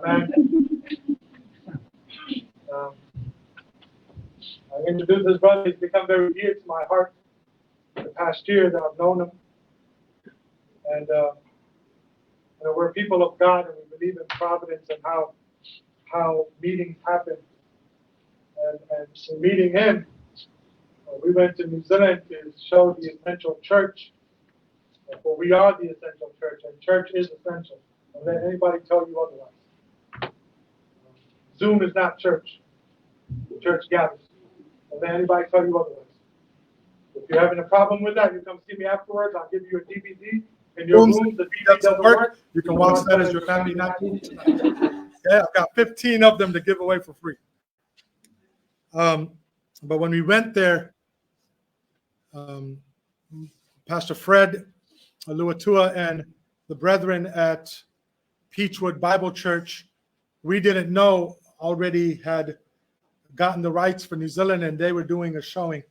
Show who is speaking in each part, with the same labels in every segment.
Speaker 1: Man. I introduced this brother. He's become very dear to my heart the past year that I've known him. And we're people of God, and we believe in providence and how meetings happen. And so meeting him, we went to New Zealand to show the essential church. For we are the essential church, and church is essential. Don't let anybody tell you otherwise. Zoom is not church. The church gathers. Don't let anybody tell you otherwise. If you're having a problem with that, you come see me afterwards. I'll give you a DVD in your room. The DVD doesn't work.
Speaker 2: You can watch that as your family night. Yeah, I've got 15 of them to give away for free. But when we went there, Pastor Fred Aluatua and the brethren at Peachwood Bible Church, we didn't know, already had gotten the rights for New Zealand, and they were doing a showing.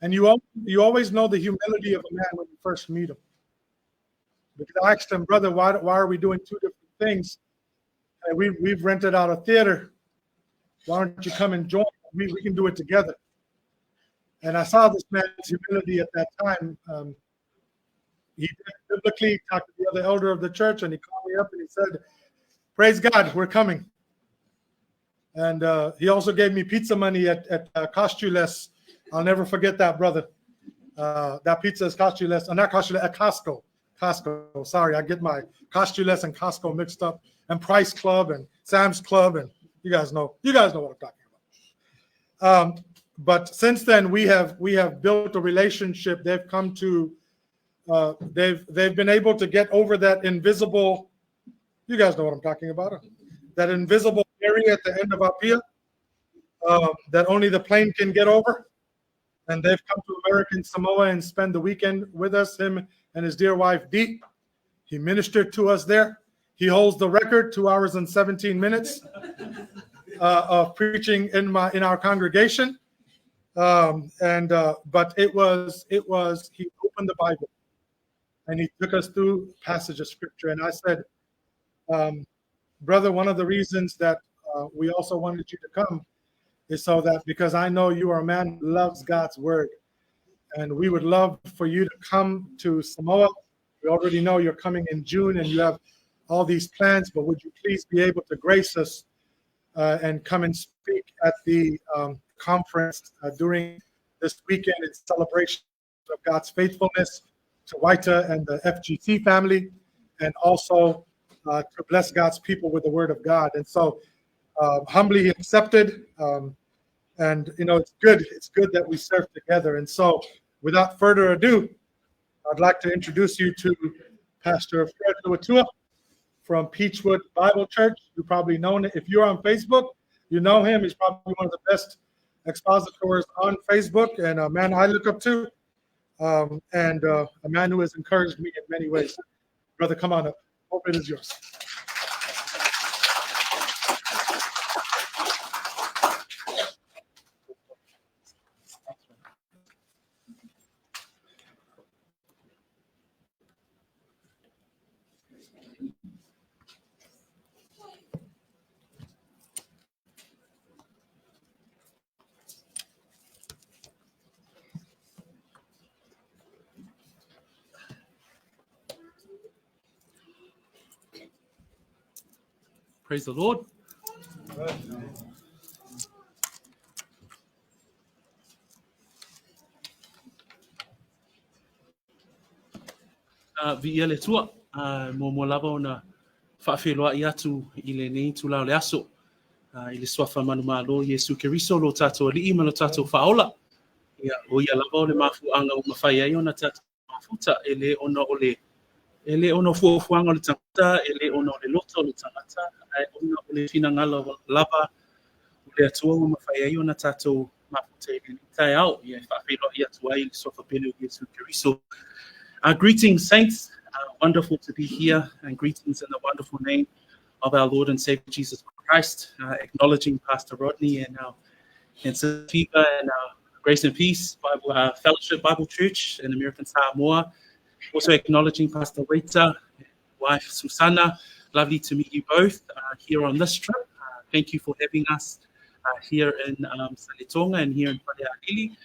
Speaker 2: And you always know the humility of a man when you first meet him. Because I asked him, brother, why are we doing two different things? And we've rented out a theater. Why don't you come and join? We can do it together. And I saw this man's humility at that time. He biblically talked to the other elder of the church, and he called me up and he said, praise God, we're coming. And he also gave me pizza money at Cost You Less. I'll never forget that, brother. That pizza is Cost You Less. Not Cost You Less, at Costco. Costco. Sorry, I get my Cost You Less and Costco mixed up. And Price Club and Sam's Club, and you guys know what I'm talking about. But since then, we have built a relationship. They've come to, they've been able to get over that invisible. You guys know what I'm talking about. That invisible area at the end of Apia that only the plane can get over. And they've come to American Samoa and spend the weekend with us, him and his dear wife, Dee. He ministered to us there. He holds the record, 2 hours and 17 minutes of preaching in our congregation. But it was he opened the Bible and he took us through passage of scripture. And I said, brother, one of the reasons that we also wanted you to come is so that, because I know you are a man who loves God's word, and we would love for you to come to Samoa. We already know you're coming in June and you have all these plans, but would you please be able to grace us and come and speak at the conference during this weekend in celebration of God's faithfulness to Waita and the FGC family, and also to bless God's people with the word of God. And so humbly accepted, and it's good that we serve together. And so without further ado, I'd like to introduce you to Pastor Fred Aluatua from Peachwood Bible Church. You probably know him. If you're on Facebook, you know him. He's probably one of the best expositors on Facebook, and a man I look up to, and a man who has encouraged me in many ways. Brother, come on up. Hope it is yours.
Speaker 3: Praise the Lord. Vi ele tua mo lava ona whawhiloa I atu I le nei tu lao le aso I le swafa manu malo Yesu Keriso lo tato li ima lo tato whaola o ia lava o le mafu anga o mawhai ai ona tato mafuta ele ona o le ele ono fuafuanga le tangata, ele ono le loto le tangata, ono le finangala lava, le atua o mawhai ai ona tatou mafuta I le tai au, ia whawhilo I atua I le sofa pele o Yesu Keriso. Greetings, saints. Wonderful to be here, and greetings in the wonderful name of our Lord and Savior Jesus Christ, acknowledging Pastor Rodney and Sister Fiva and our Grace and Peace Bible Fellowship Bible Church in American Samoa. Also acknowledging Pastor Rita, wife Susana, Lovely to meet you both here on this trip. Thank you for having us here in Salitonga and here in Falealili.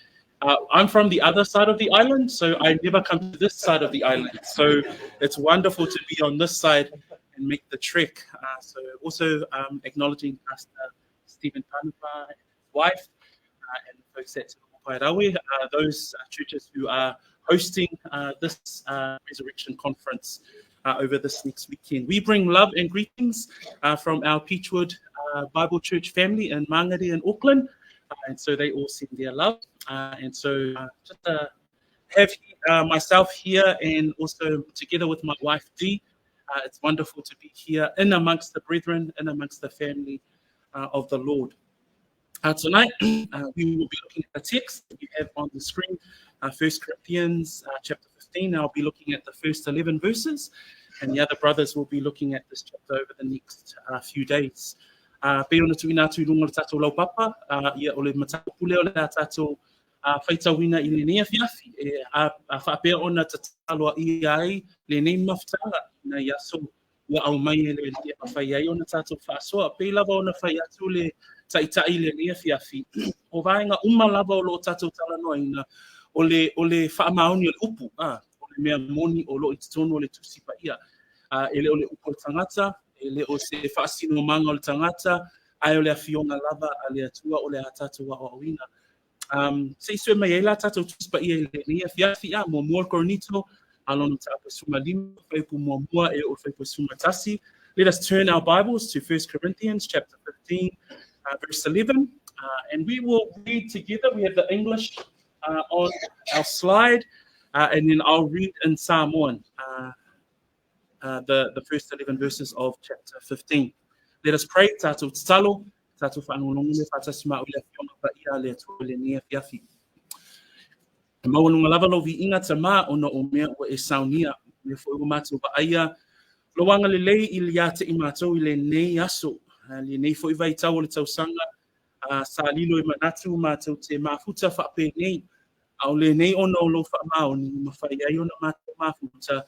Speaker 3: I'm from the other side of the island, so I never come to this side of the island. So it's wonderful to be on this side and make the trek. So also acknowledging Pastor Stephen Panupa and his wife and the folks at Rongopai, those churches who are hosting this resurrection conference over this next weekend. We bring love and greetings from our Peachwood Bible Church family in Mangere in Auckland, and so they all send their love. And so just have myself here and also together with my wife Dee, it's wonderful to be here in amongst the brethren, in amongst the family of the Lord. Tonight, we will be looking at the text that you have on the screen, 1 Corinthians chapter 15. I'll be looking at the first 11 verses, and the other brothers will be looking at this chapter over the next few days. Pe ona tuina tu lunga tatou lau papa, ia ole matapule ole tatou whaitawina I le nea fiafi, a whapea ona tataloa I ai, le nei mawhtanga, na iaso ua au mai e le nea whaiai ona tatou whaasoa, pe lava ona whai atu le taitai le nea fiafi. O vaenga lava o lo tatou talanoina, o le whaamaoni o le upu, o le mea moni o lo I titono o le tusipa ia, ele o le upu o tangata, ele o se whaasino manga o le tangata, ai o le awhionga lava a le atua o le atatou a oawina. Se isue mai eila tatou tusipa ia le nea fiafi mo mua koronito, alona tāpua suma lima, whaipu mua e o whaipu suma tasi. Let us turn our Bibles to 1 Corinthians chapter 15, verse 11, and we will read together. We have the English on our slide, and then I'll read in Samoan the first 11 verses of chapter 15. Let us pray. Tātou talo, tātou whanonongile, whatasima o le whionga pa ia le atua le nea fiafi. E mawanunga lava lo vi inga tama ona o mea o e saunia, me fo ua mātou pa aia, loanga le lei I le ate I mātou I le nei aso, le nei fo I vai tau o le tausanga, sa lilo I manatu mātou te mafuta whape nei, au le nei ona o lo wha mao ni mawhai ai ona mātou mafuta,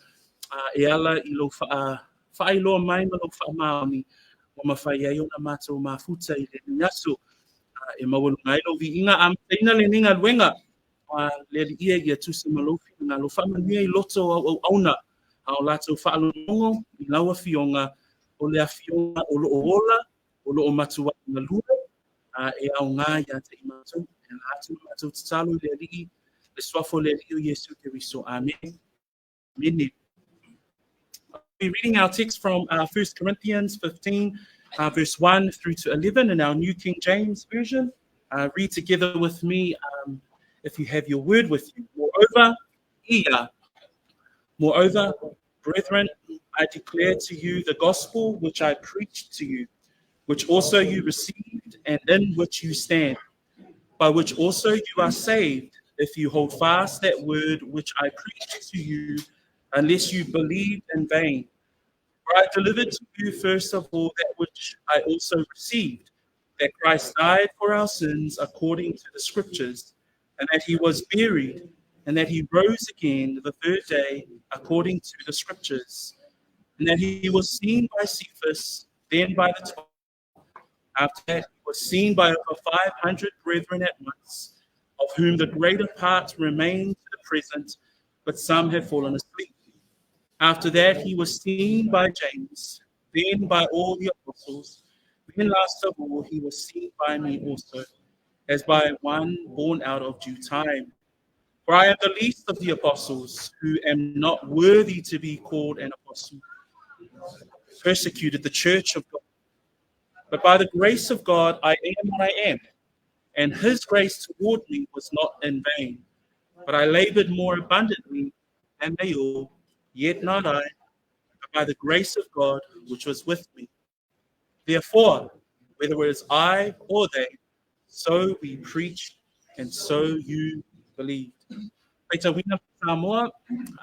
Speaker 3: e ala I lo whaai loa mai ma lo wha mao ni, o mawhai ai ona mātou mafuta I le nei aso, e mawanunga ilo vi inga am teina le ninga luenga, le ia ia tusi malofi ngā lo whamanuia I loto au auna, au lātou whaalonongo I laua whionga, o le a whionga o lo ola, o lo o matua ngā lua, e au ngā ia te I mātou, e lātou mātou tatalo le alii, le swafo le alii o Yesu Keriso. Amen. Amen. We'll be reading our text from 1 Corinthians 15, verse 1 through to 11 in our New King James Version. Read together with me if you have your word with you. Moreover, brethren, I declare to you the gospel which I preached to you, which also you received and in which you stand, by which also you are saved, if you hold fast that word which I preached to you, unless you believed in vain. For I delivered to you first of all that which I also received, that Christ died for our sins according to the scriptures, and that he was buried, and that he rose again the third day according to the scriptures, and that he was seen by Cephas, then by the 12. After that, he was seen by over 500 brethren at once, of whom the greater part remain to the present, but some have fallen asleep. After that, he was seen by James, then by all the apostles. Then last of all, he was seen by me also, as by one born out of due time. For I am the least of the apostles, who am not worthy to be called an apostle, persecuted the church of God. But by the grace of God, I am what I am, and his grace toward me was not in vain. But I labored more abundantly than they all, yet not I, but by the grace of God, which was with me. Therefore, whether it is I or they, so we preach, and so you believed. Whaitawina Samoa,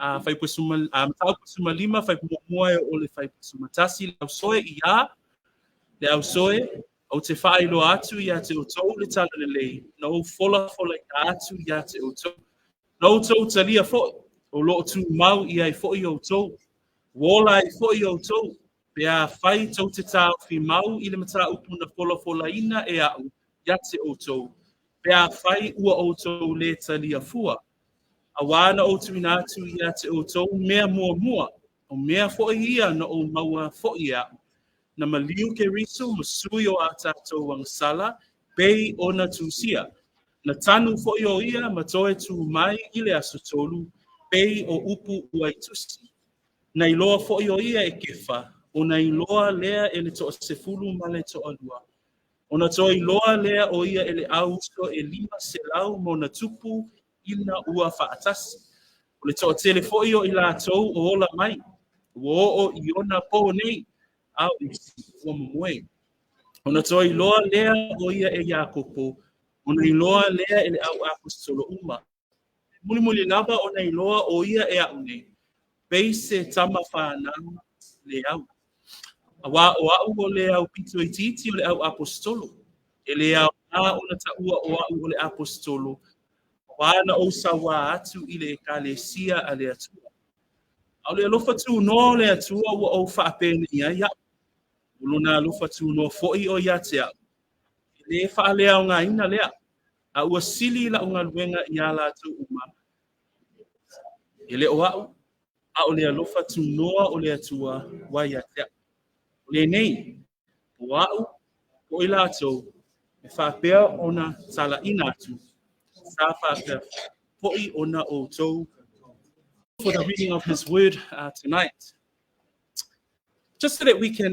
Speaker 3: whaipusuma lima, whaipumua o le whaipusuma tasi, le ausoe ia, le ausoe, o te whaelo atu ia te otou le tala le lei, no fola ia atu ia te otou, no otou talia fo, o lo tu mau ia I fo I otou, wola I fo I otou, Pea whai tau te tāu whi mau i le mata upuna fola ina e au, ia te outou. Pea whai ua outou le talia fua. A wāna outu ina atu ia te outou mea mua, o mea fo'i ia na o maua fo'i au. Na maliu ke riso masui o a tātou ang sala, pei o na tūsia. Na tanu fo'i o ia matoe tū mai i le aso tolu, pei o upu ua i tusi. Na iloa fo'i o ia e kefa, o na iloa lea e le toa sefulu ma le toa lua. O na toa iloa lea o ia e le auso e 5 selau mo na tupu ina ua whaatasi. O le toa tele fo'i o i lātou o ola mai. Wo o i ona po nei, au isi ua mumue. O na toa iloa lea o ia e Iakopo, o na iloa lea e le au apostolo uma. Muli lava o na iloa o ia e aune, beise tama whanau le au. A wā o au o le au pito i titi o le au apostolo. E le au a o na taua o au o le apostolo. Wāna o sawa atu i le ekalesia a le atua. Au le alofa tu no le atua ua o whaapene ia ia. Ulona alofa tu no fo'i o ia te au. Le whaalea o ngā ina lea. A ua sili la o ngā luenga i ala atu uma. E le o au. A o le alofa tu noa o le atua wa ia te au. Le nei, o au, o i lātou, e whapea ona tala inatu. Sa whapea fo'i ona o tau. For the reading of his word tonight. Just so that we can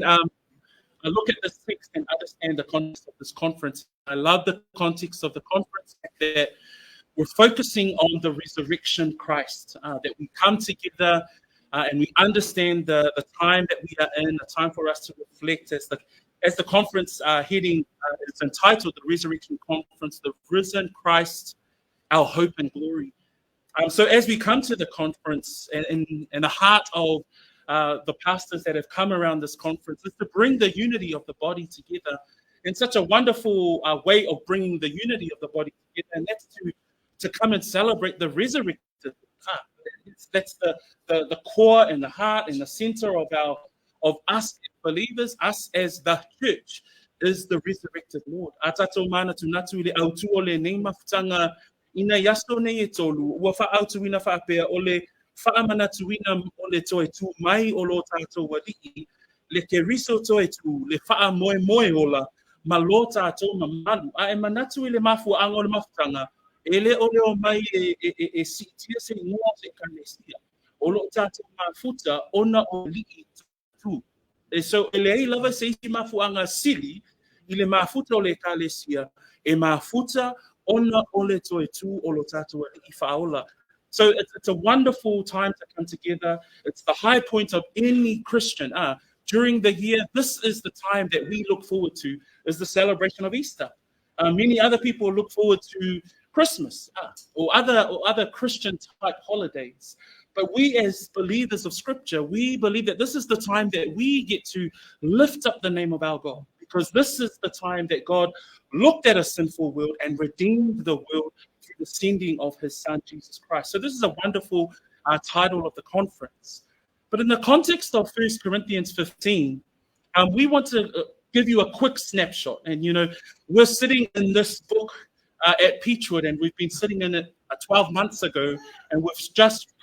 Speaker 3: look at this text and understand the context of this conference. I love the context of the conference that we're focusing on the resurrection Christ, that we come together and we understand the time that we are in, the time for us to reflect as the conference heading is entitled, the Resurrection Conference, the Risen Christ, our hope and glory. So as we come to the conference and the heart of the pastors that have come around this conference is to bring the unity of the body together in such a wonderful way of bringing the unity of the body together, and that's to come and celebrate the resurrected. That's the core and the heart and the center of us believers, us as the church, is the resurrected Lord. Atato mana tunatu ile autu ole nei mafutanga ina yaso nei etolu ua whaautu ina whaapea ole whaamanatu ina ole toe tu mai o lo tātou wali'i le ke riso toe tu le wha moe ola ma lo tātou mamalu a e manatu ile mafu anga o le mafutanga ele ole o mai e sitia se ngua se kanesia o lo tātou mafuta ona o li'i tu. E so ele ei lava se isi mafu anga sili ile mafuta o le kalesia e mafuta ona ole toe tu o lo tātou i whaola. So it's a wonderful time to come together. It's the high point of any Christian. During the year, this is the time that we look forward to, is the celebration of Easter. Many other people look forward to Christmas or other Christian type holidays. But we as believers of Scripture, we believe that this is the time that we get to lift up the name of our God, because this is the time that God looked at a sinful world and redeemed the world through the sending of his son, Jesus Christ. So this is a wonderful title of the conference. But in the context of 1 Corinthians 15, we want to give you a quick snapshot. And, you know, we're sitting in this book at Peachwood, and we've been sitting in it 12 months ago, and we've just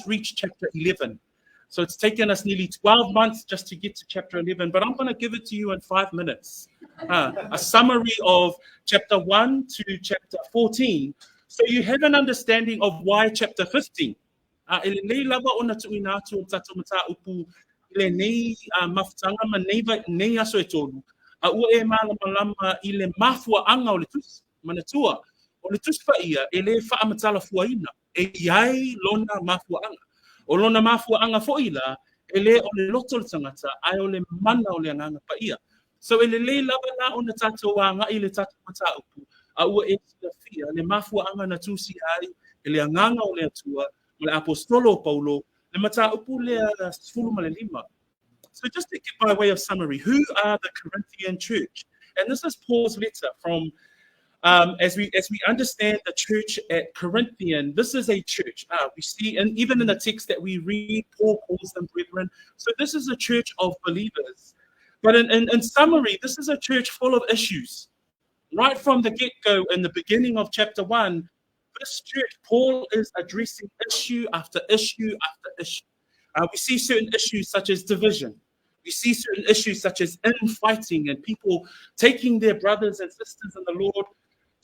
Speaker 3: reached chapter 11. So it's taken us nearly 12 months just to get to chapter 11, but I'm going to give it to you in 5 minutes. A summary of chapter 1 to chapter 14, so you have an understanding of why chapter 15. Ele nei lava ona tu ina tu o tatu mata upu ile nei mafutanga ma nei aso e tolu. Ua e malama ile mafua anga o le tus manatua o le tus pa ia ele wha amatala fuaina e iai lona mafua anga. O lona mafua anga fo'ila, ele o le loto le tangata, ai o le mana o le anganga pa ia. So ele le lava la o na tātou anga i le tātou mata upu, a ua e tia fia, le mafua anga na tūsi ai, ele anganga o le atua, le apostolo Paulo, le mata upu le sfulu ma le 5. So just to get by way of summary, who are the Corinthian church? And this is Paul's letter from as we understand the church at Corinthian, this is a church. We see, and even in the text that we read, Paul calls them brethren. So this is a church of believers. But in summary, this is a church full of issues. Right from the get-go, in the beginning of chapter 1, this church, Paul is addressing issue after issue after issue. We see certain issues such as division. We see certain issues such as infighting and people taking their brothers and sisters in the Lord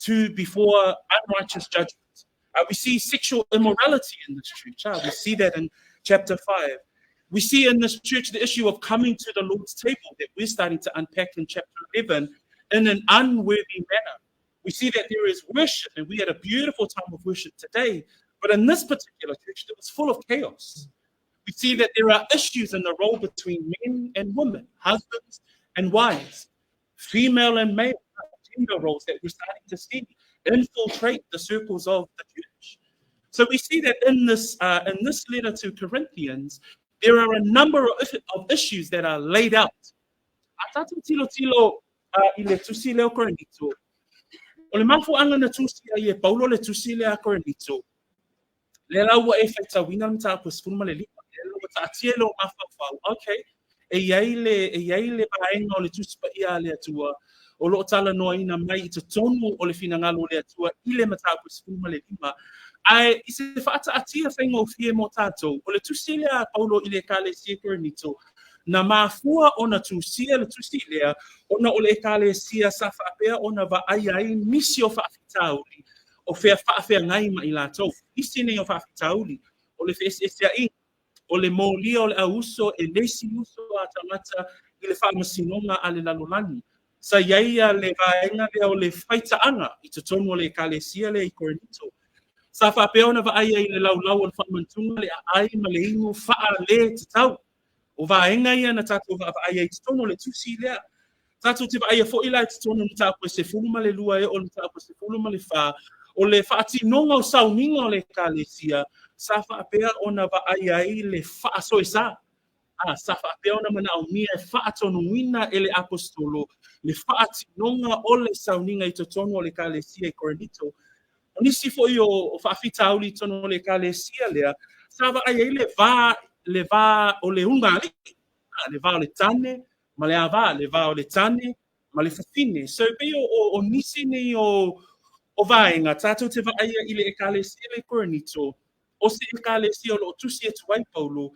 Speaker 3: to before unrighteous judgment. We see sexual immorality in this church. We see that in chapter 5. We see in this church the issue of coming to the Lord's table that we're starting to unpack in chapter 11 in an unworthy manner. We see that there is worship, and we had a beautiful time of worship today. But in this particular church, it was full of chaos. We see that there are issues in the role between men and women, husbands and wives, female and male, gender roles that we're starting to see infiltrate the circles of the church. So we see that in this letter to Corinthians, there are a number of issues that are laid out. O le mafu anga na tusi ai e Paulo le tusi le a Korinito. Le la ua e feta wina mta ko sfuma le lipa. Le la ta tielo mafa. Okay. E yaile baenga o le tusi pa ia le atua. O lo tala no ina mai I te tonu o le fina ngalo le atua ile mta ko sfuma le lipa. Ai I se fata atia fengo fie mo tato. O le tusi le a Paulo ile kale si Korinito. Na mafua ona tusia le tusilea ona ole kale sia safa apea ona va ai misi o faafitauli o fea ngai ma ilato isine o faafitauli ole fe sia I ole moli ole auso e lesi uso atamata ile fa masinonga ale lalolani sa yaia le vaenga le ole faita anga I te tonu ole kale sia le I Korinito safa apea ona va ai le laulau o fa mantunga le ai ma le inu fa le tau o vaenga ia na tātou ai tono le tusi lea. Tātou te ai fo ila tono na tātou se fuluma le lua e o na tātou se fuluma le wha. O le whaati nonga o sauninga o le kālesia. Sa wha apea o na ai le wha soe sa. Sa wha apea o na mana o mia e wha tono wina e le apostolo. Le whaati nonga o le sauninga I to tono o le kālesia I Korinito. O nisi fo I o whaafitauli tono o le kālesia lea. Sa wha ai le va o le ungali, le va o le tane, ma le ava, le va o le tane, ma le fafine. So pe o nisi ni o vaenga, tātou te va aia I le ekalesia le Korinito, o se ekalesia o lo tusi e tuai Paulo,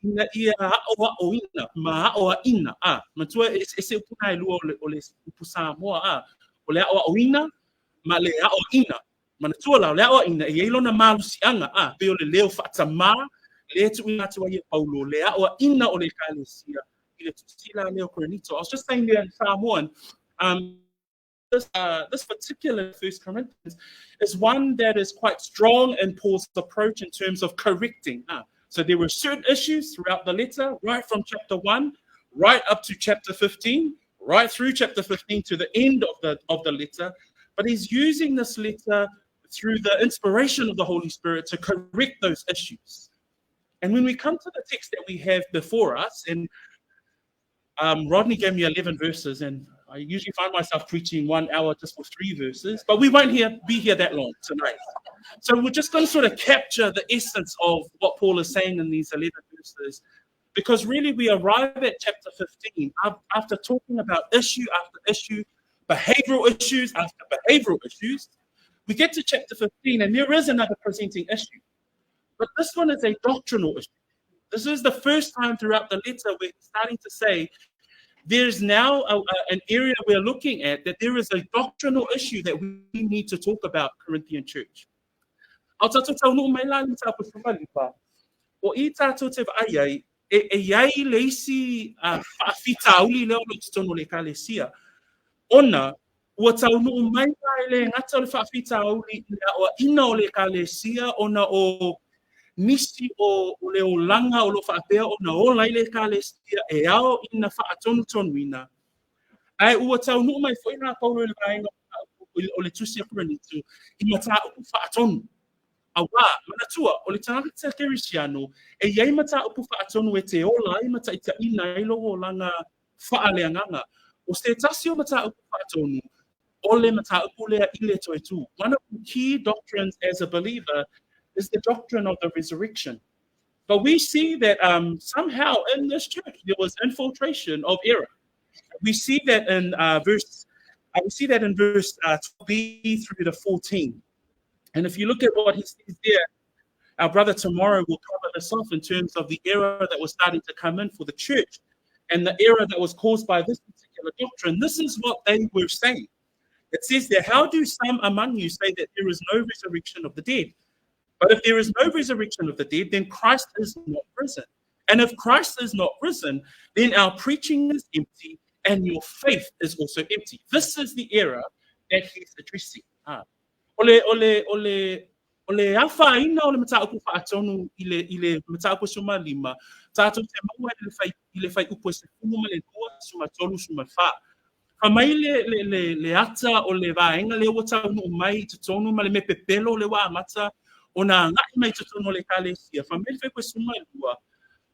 Speaker 3: ina ia hao ina, ma hao ina, matua e se upuna e lua o le upu Samoa, o le hao ina, ma le hao ina, ma na tua lao, le hao ina, e eilona malusianga, pe o le leo fatama, le tu ina tu ai Paulo le a ina o le kalesia I le tusila leo Korinito. I was just saying there in Samoan, this particular 1 Corinthians is one that is quite strong in Paul's approach in terms of correcting. So there were certain issues throughout the letter, right from chapter 1, right up to chapter 15, right through chapter 15 to the end of the letter. But he's using this letter through the inspiration of the Holy Spirit to correct those issues. And when we come to the text that we have before us, and Rodney gave me 11 verses, and I usually find myself preaching 1 hour just for 3 verses, but we won't be here that long tonight. So we're just going to sort of capture the essence of what Paul is saying in these 11 verses, because really we arrive at chapter 15 after talking about issue after issue, behavioral issues after behavioral issues. We get to chapter 15, and there is another presenting issue. But this one is a doctrinal issue. This is the first time throughout the letter we're starting to say there's now an area we're looking at that there is a doctrinal issue that we need to talk about, Corinthian church. O I tātou te ai e iai leisi whaafitauli leo lo titono le kalesia. Ona, ua taunu mai le ngata o le whaafitauli o ina o le kalesia, ona o nisi o le o langa o lo whaapea o na o lai le kalesia e ao ina whaatonu tonuina. Ai ua tau nuu mai fo ina Paulo le vaenga o le tusi a Korinito I mata upu whaatonu. Awa, manatua, o le tangata kerisiano e iai mata upu whaatonu e te ola I mata I ta ina I logo o langa whaaleanganga. O se tasi o mata upu whaatonu ole mataupu lea ile toi tu. One of the key doctrines as a believer is the doctrine of the resurrection. But we see that somehow in this church there was infiltration of error. We see that in verse 12b through to 14. And if you look at what he says there, our brother tomorrow will cover this off in terms of the error that was starting to come in for the church and the error that was caused by this particular doctrine. This is what they were saying. It says there, how do some among you say that there is no resurrection of the dead? But if there is no resurrection of the dead, then Christ is not risen. And if Christ is not risen, then our preaching is empty and your faith is also empty. This is the error that he's addressing. Ole afa ina ole mataupu whaatonu ile mataupu suma lima. Tātou te maua ile fai upo se fuma le dua suma tolu suma wha. Whamai le ata o le vaenga le wata unu mai tutonu ma le me pepelo le wa amata o na ngai mai tutonu le kalesia. Whamai le fai suma lua.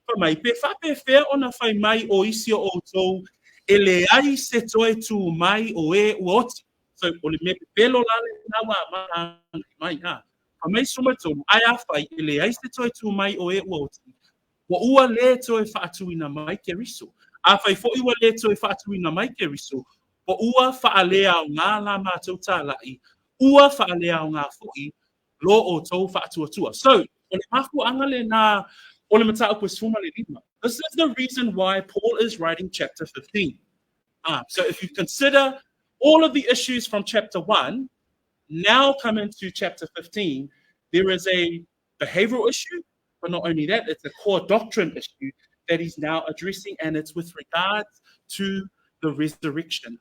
Speaker 3: Whamai pe whape whea o na whai mai o isi o tou ele ai se toe tu mai o e uoti. So o le me pepelo la le na wa amata mai ha. Whamai suma tonu ai a whai ele ai se toe tu mai o e uoti. Wa ua le toe whaatuina mai ke riso. A whai fo iwa le toe whaatuina mai ke riso. Wa ua whaalea o ngā la mātou tālai. Ua whaalea o ngā fui lo o tau whaatuatua. So, o le mafu anga le nā o le mataupu suma le lima. This is the reason why Paul is writing chapter 15. So if you consider all of the issues from chapter 1, now come into chapter 15, there is a behavioral issue, but not only that, it's a core doctrine issue that he's now addressing, and it's with regards to the resurrection.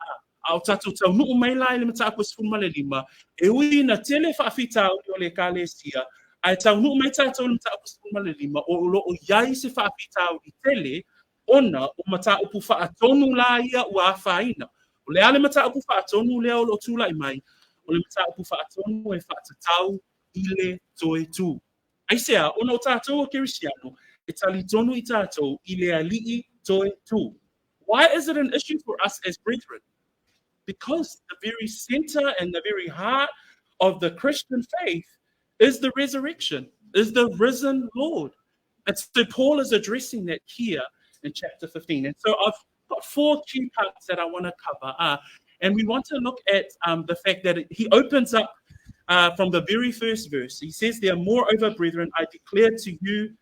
Speaker 3: Au tatu tau nuu mai lai le mataupu suma le lima, e ui na tele whaafitau o le kalesia, ai tau nuu mai tātou le mataupu suma le lima, o lo o iai se whaafitau i tele, ona o mataupu whaatonu la ia ua whaina. O le ale mataupu whaatonu lea o lo tūlai mai, o le mataupu whaatonu e whaatatau i le toe tū. Aisea, ona o tātou o Kirisiano, e tali tonu i tātou i le alii toe tū. Why is it an issue for us as brethren? Because the very center and the very heart of the Christian faith is the resurrection, is the risen Lord. And so Paul is addressing that here in chapter 15. And so I've got 4 key parts that I want to cover. And we want to look at the fact that he opens up from the very first verse. He says there, moreover, brethren, I declare to you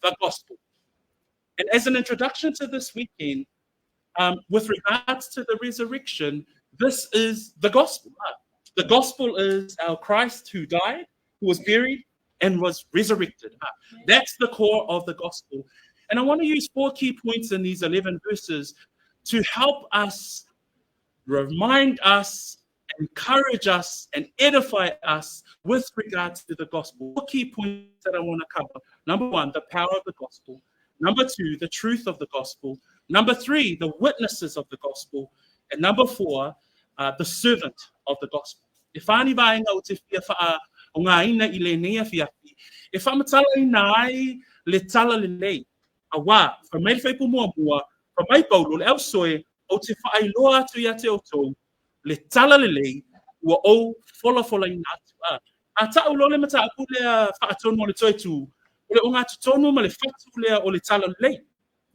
Speaker 3: the gospel. And as an introduction to this weekend, with regards to the resurrection, this is the gospel. The gospel is our Christ who died, who was buried, and was resurrected. That's the core of the gospel. And I want to use 4 key points in these 11 verses to help us, remind us, encourage us, and edify us with regards to the gospel. 4 key points that I want to cover. Number 1, the power of the gospel. Number 2, the truth of the gospel. Number 3, the witnesses of the gospel. And number 4, the servant of the gospel. If ani vaenga o te fia wha o ngā ina I le nea fiafi, e whamatala I nā ai le tala le lei, a wā, whamai whaipu mua mua, whamai paulo le au soe, o te whaailoa atu ia te o tau, le tala le lei, ua o fola I nā atu. A tau lo le mata apu lea whaatonu o le toi tū, o le o ngā tutonu ma le whatu lea o le tala le lei.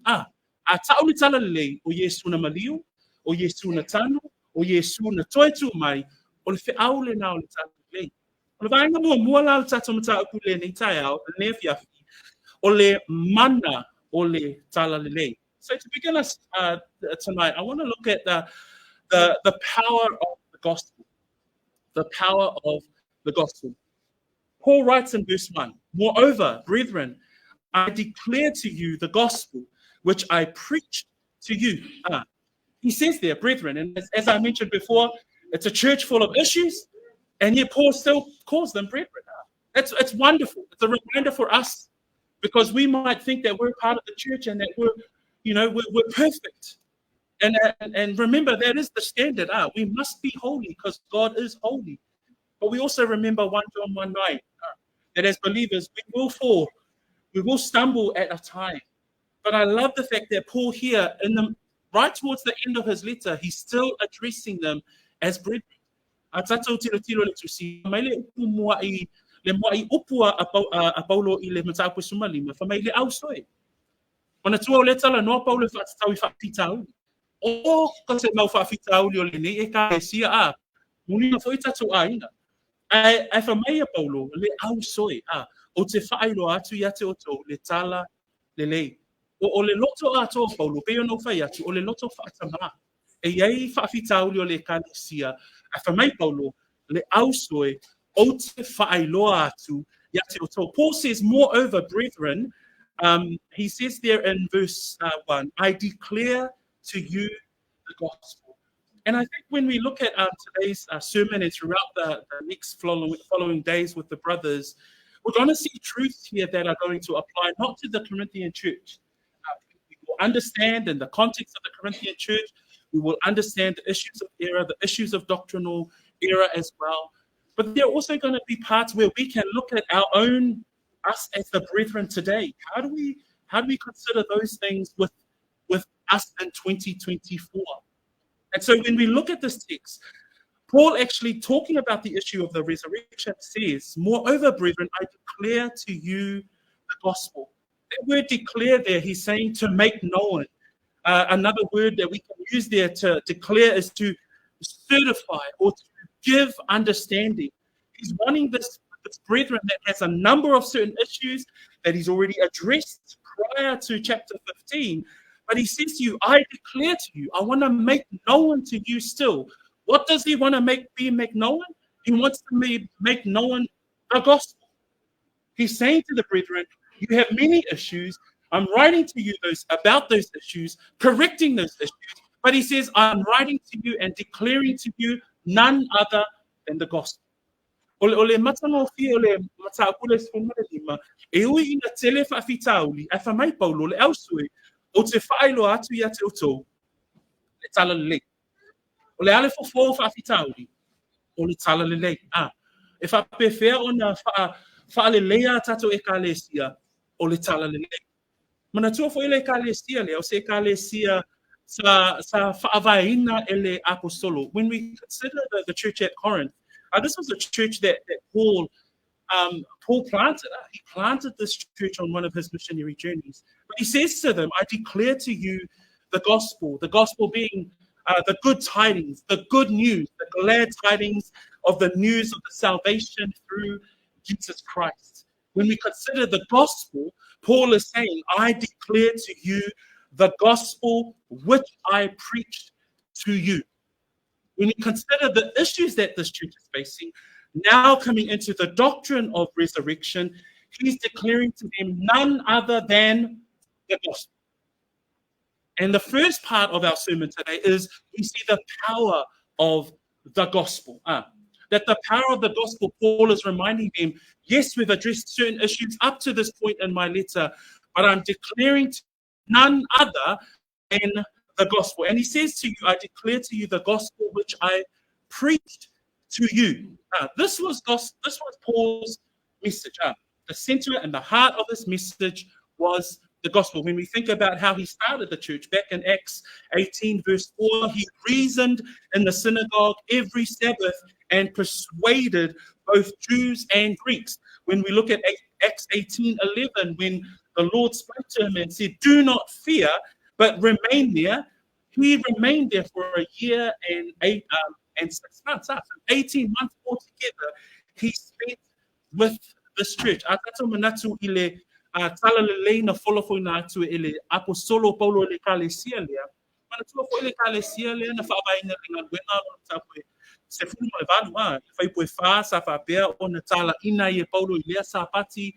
Speaker 3: A tau le tala le lei, o Yesu na maliu, o Yesu na tanu, o Yesu na toi tū mai, o le whiau le nā o le tala le lei. O le vaenga mua la le tatu mata apu le nei tai au, le ne fiafi, o le mana o le tala le lei. So to begin us tonight, I want to look at the power of the gospel. The power of the gospel. Paul writes in verse 1, moreover, brethren, I declare to you the gospel which I preached to you. He says there, brethren, and as I mentioned before, it's a church full of issues, and yet Paul still calls them brethren. It's wonderful. It's a reminder for us, because we might think that we're part of the church and that we're perfect. And remember, that is the standard. We must be holy because God is holy. But we also remember 1 John 1:9, that as believers, we will fall. We will stumble at a time. But I love the fact that Paul here, right towards the end of his letter, he's still addressing them as brethren. A tātou tilo le tusi, mai le upu mua i upua a Paulo i le mataupu sumalima, fa mai le au soe. Ona tua o le tala noa Paulo whatatau I whakitau. O ka se mau whakitau li o le nei e ka e sia a. Muni na fwoi tatou a ina. Ai whamai a Paulo le au soe a. O te whaeiro atu ia te oto le tala le lei. O le loto a toa Paulo, peo no whai atu, o le loto whaatama. E iei whaafitau li o le kalesia. A whamai Paulo le au soe o te whaeiroa atu ia te oto. Paul says, moreover, brethren, he says there in verse 1, I declare to you the gospel. And I think when we look at today's sermon and throughout the next following days with the brothers, we're going to see truths here that are going to apply not to the Corinthian church. We will understand in the context of the Corinthian church, we will understand the issues of error, the issues of doctrinal error as well. But there are also going to be parts where we can look at our own, us as the brethren today. How do we consider those things with us in 2024? And so when we look at this text, Paul actually talking about the issue of the resurrection says, moreover, brethren, I declare to you the gospel. That word declare there, he's saying to make known. Another word that we can use there to declare is to certify or to give understanding. He's wanting this brethren that has a number of certain issues that he's already addressed prior to chapter 15. But he says to you, I declare to you, I want to make known to you still. What does he want to make known? He wants to make known the gospel. He's saying to the brethren, you have many issues. I'm writing to you about those issues, correcting those issues. But he says, I'm writing to you and declaring to you none other than the gospel. Ole matano fi ole matapule sfumare lima e ui ina tele fa fitauli a fa mai Paulo le ausui o te failo atu ia te oto le tala le ole ale fo fa fitauli o le tala le e fa pe fea ona fa le lea tato e kalesia o le tala le mana tua fo ile kalesia le o se kalesia sa fa avaina ele apostolo. When we consider the church at Corinth, this was a church that Paul planted. He planted this church on one of his missionary journeys. But he says to them, I declare to you the gospel being the good tidings, the good news, the glad tidings of the news of the salvation through Jesus Christ. When we consider the gospel, Paul is saying, I declare to you the gospel which I preached to you. When we consider the issues that this church is facing, now coming into the doctrine of resurrection, he's declaring to them none other than the gospel. And the first part of our sermon today is we see the power of the gospel. That the power of the gospel, Paul is reminding them, yes, we've addressed certain issues up to this point in my letter, but I'm declaring to none other than the gospel. And he says to you, I declare to you the gospel which I preached to you. This was Paul's message. The center and the heart of this message was the gospel. When we think about how he started the church back in Acts 18 verse 4, he reasoned in the synagogue every Sabbath and persuaded both Jews and Greeks. When we look at Acts 18:11, when the Lord spoke to him and said, do not fear, but remain there. He remained there for a year and 6 months. So 18 months altogether, he spent with this church. Atato manatu ile tala le na folofo na tu ile apostolo Paulo le kalesia lea. Manatu fo ile kalesia lea na fa ba ina ringa wena tapu se fu mo evalu fai po fa sa fa pe ona tala ina ye Paulo ile sapati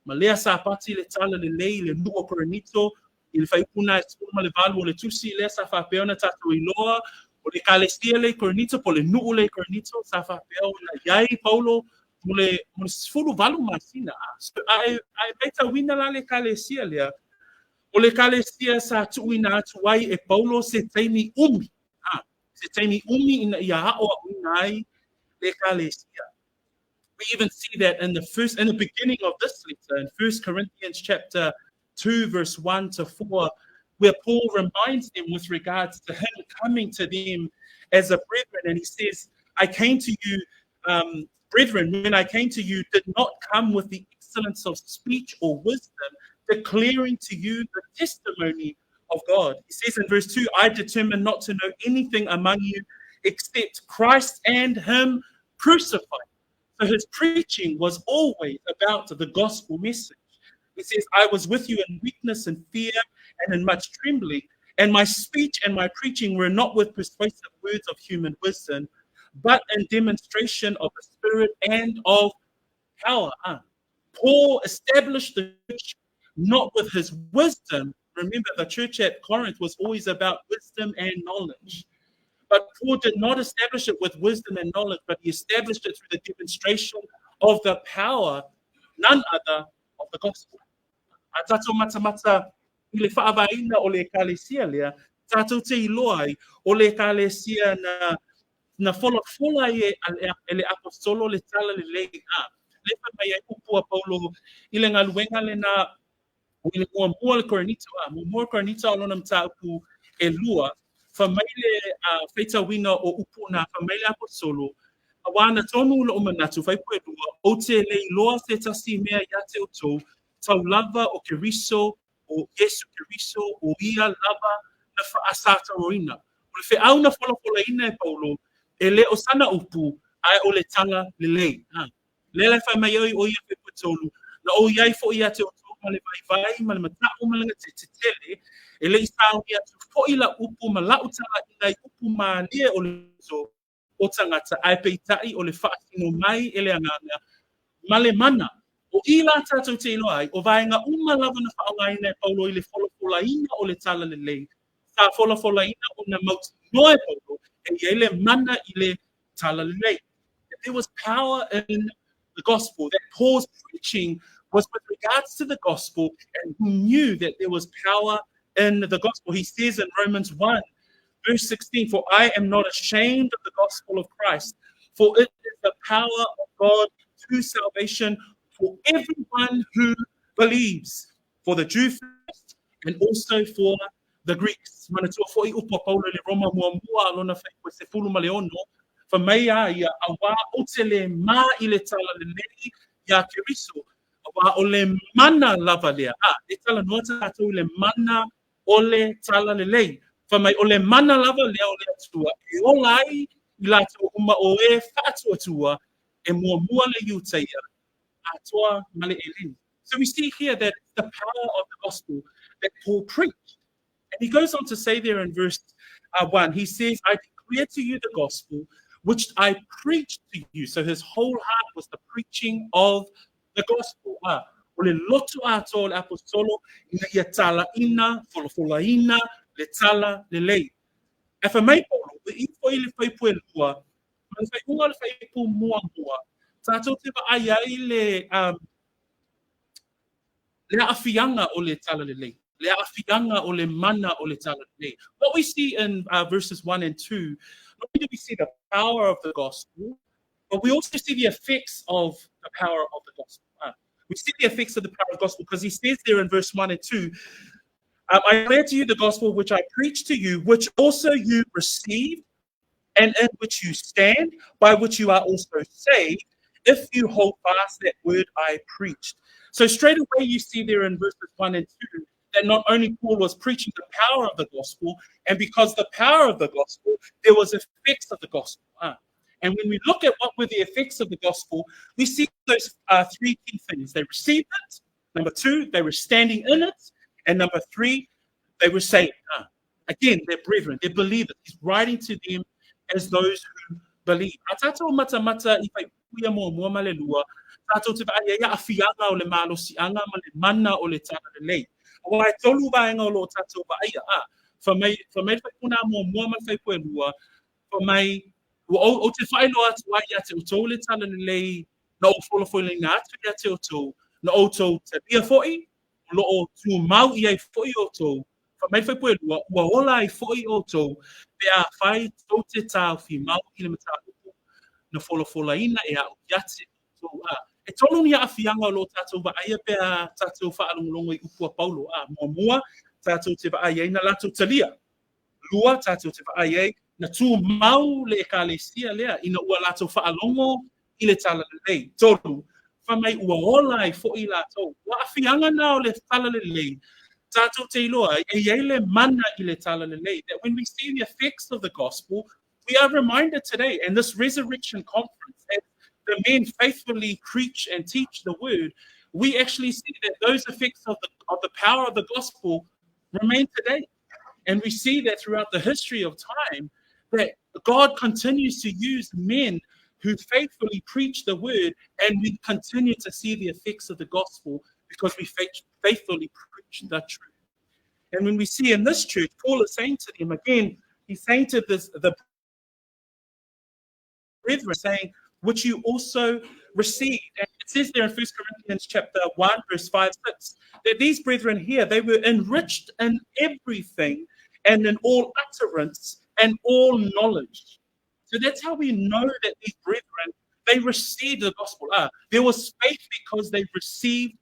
Speaker 3: malea sapati le tala le nuo coronito. Il fai una spuma le valu le tusi le sa fa pe ona tatu iloa o le kalesia le coronito po le nuo le coronito sa fa pe ona yai Paulo mole sfulu valu masina. So I beta wina la le kalesia lea. O le kalesia sa tuina tuai e Paulo se teimi umi. Se teimi umi ina ia o unai le kalesia. We even see that in the beginning of this letter in 1 Corinthians chapter 2 verse 1 to 4, where Paul reminds them with regards to him coming to them as a brethren. And he says, I came to you, brethren, when I came to you, did not come with the excellence of speech or wisdom, declaring to you the testimony of God. He says in verse 2, I determined not to know anything among you except Christ and him crucified. So his preaching was always about the gospel message. He says, I was with you in weakness and fear and in much trembling, and my speech and my preaching were not with persuasive words of human wisdom, but in demonstration of the Spirit and of power. Paul established the church not with his wisdom. Remember, the church at Corinth was always about wisdom and knowledge. But Paul did not establish it with wisdom and knowledge, but he established it through the demonstration of the power, none other, of the gospel. Atato mata ile whaavaina o le ekalesia lea, tatou te iloai o le ekalesia na fola ele apostolo le tala le lei a. Le whamai ai upua Paulo ile ngā luenga le na ile mua le korinita a, mua korinita o lona mta upu e lua, whamaile whaitawina o upu na whamaile apostolo, awana tonu ula o manatu, whaipua e lua, o te le iloa te tasi mea ia te otou, tau lava o Keriso, o Yesu Keriso, o ia lava na whaasata roina. O le wheau na whalafola ina e Paulo, e le o sana upu, ai o le tala le lei. Le lai whamai oi o ia whepu tolu, na o iai fo ia te otou, ma le vai, ma le matau malanga te tele, e le isao ia tu fo ila upu, ma lau tala ina i upu ma lia o le so, o tangata, ai peitai o le whaasino mai e le anganga, ma le mana. O ila tātou te ilo ai, o vaenga uma lava na whaongaina e Paulo i le folofolaina o le tala le lei. Tā folofolaina o na mauti noe Paulo, e ia le mana i le tala le lei. There was power in the gospel, that Paul's preaching was with regards to the gospel, and who knew that there was power in the gospel. He says in Romans 1, verse 16, for I am not ashamed of the gospel of Christ, for it is the power of God to salvation for everyone who believes, for the Jew first and also for the Greeks. Manatua foi upa Paulo le Roma mua alona fai ko se fulu maleono, fa mai ia awa o te le ma i le tala le lei ia Keriso, awa o le mana lava lea. Le tala noa tātou le mana o le tala le lei. Fa mai o le mana lava lea o le atua, e o lai i lato uma o e whaatua tua, e mua le iutaia. So we see here that the power of the gospel that Paul preached. And he goes on to say there in verse 1, he says, I declare to you the gospel which I preached to you. So his whole heart was the preaching of the gospel. O le loto ato le apostolo, ina ia tala ina, folofolaina, le tala le lei. E wha mai Paulo, i fwoi le whaipu e lua, man whai unga le whaipu mua. Tātou te wa ai ai le afianga o le tala le lei. Le afianga o le mana o le tala le lei. What we see in verses 1 and 2, not only do we see the power of the gospel, but we also see the effects of the power of the gospel. We see the effects of the power of the gospel because he says there in verse 1 and 2, I declare to you the gospel which I preached to you, which also you received, and in which you stand, by which you are also saved, if you hold fast that word I preached. So straight away you see there in verses 1 and 2 that not only Paul was preaching the power of the gospel, and because the power of the gospel, there was effects of the gospel. And when we look at what were the effects of the gospel, we see those three key things. They received it. Number 2, they were standing in it. And number 3, they were saved. Again, they're brethren, they're believers. He's writing to them as those who believe. Atato mata i whai puia mua malelua, tato te vai ia afianga o le malo sianga ma le mana o le tana le lei. Awa e tolu vaenga o lo tato vai fa mai whai puna mua ma whai pua lua, fa mai o te whaelo atu ai ia te otou le tana le lei, na o wholawhoi ngā atu ia te otou, na o tau te bia foi, lo o tu mau i ai foi o tau, fa mai whai pua lua, ua ola ai foi o tau, pea whai tau te tau fi mau i le mata upu, na wholawholaina e au iate o tau E tonu ni a whianga o lo tātou wa aia pea tātou whaalongolongo I upua Paulo. Mua tātou te wa aia ina lātou talia. Lua tātou te wa aia na tu mau le ekalesia lea ina ua latou fa'alogo i le tala lelei. Tolu, famai ua ola ai fo'i latou. Ua afianga na o le tala lelei. Tatou te iloa, e iai le mana i le tala lelei. That when we see the effects of the gospel, we are reminded today, and this resurrection conference, as the men faithfully preach and teach the word, we actually see that those effects of the power of the gospel remain today. And we see that throughout the history of time, that God continues to use men who faithfully preach the word, and we continue to see the effects of the gospel because we faithfully preach the truth. And when we see in this church, Paul is saying to them again, he's saying to the brethren, saying, which you also received. And it says there in 1 Corinthians chapter 1, verse 5, 6, that these brethren here, they were enriched in everything and in all utterance and all knowledge. So that's how we know that these brethren, they received the gospel. There was faith because they received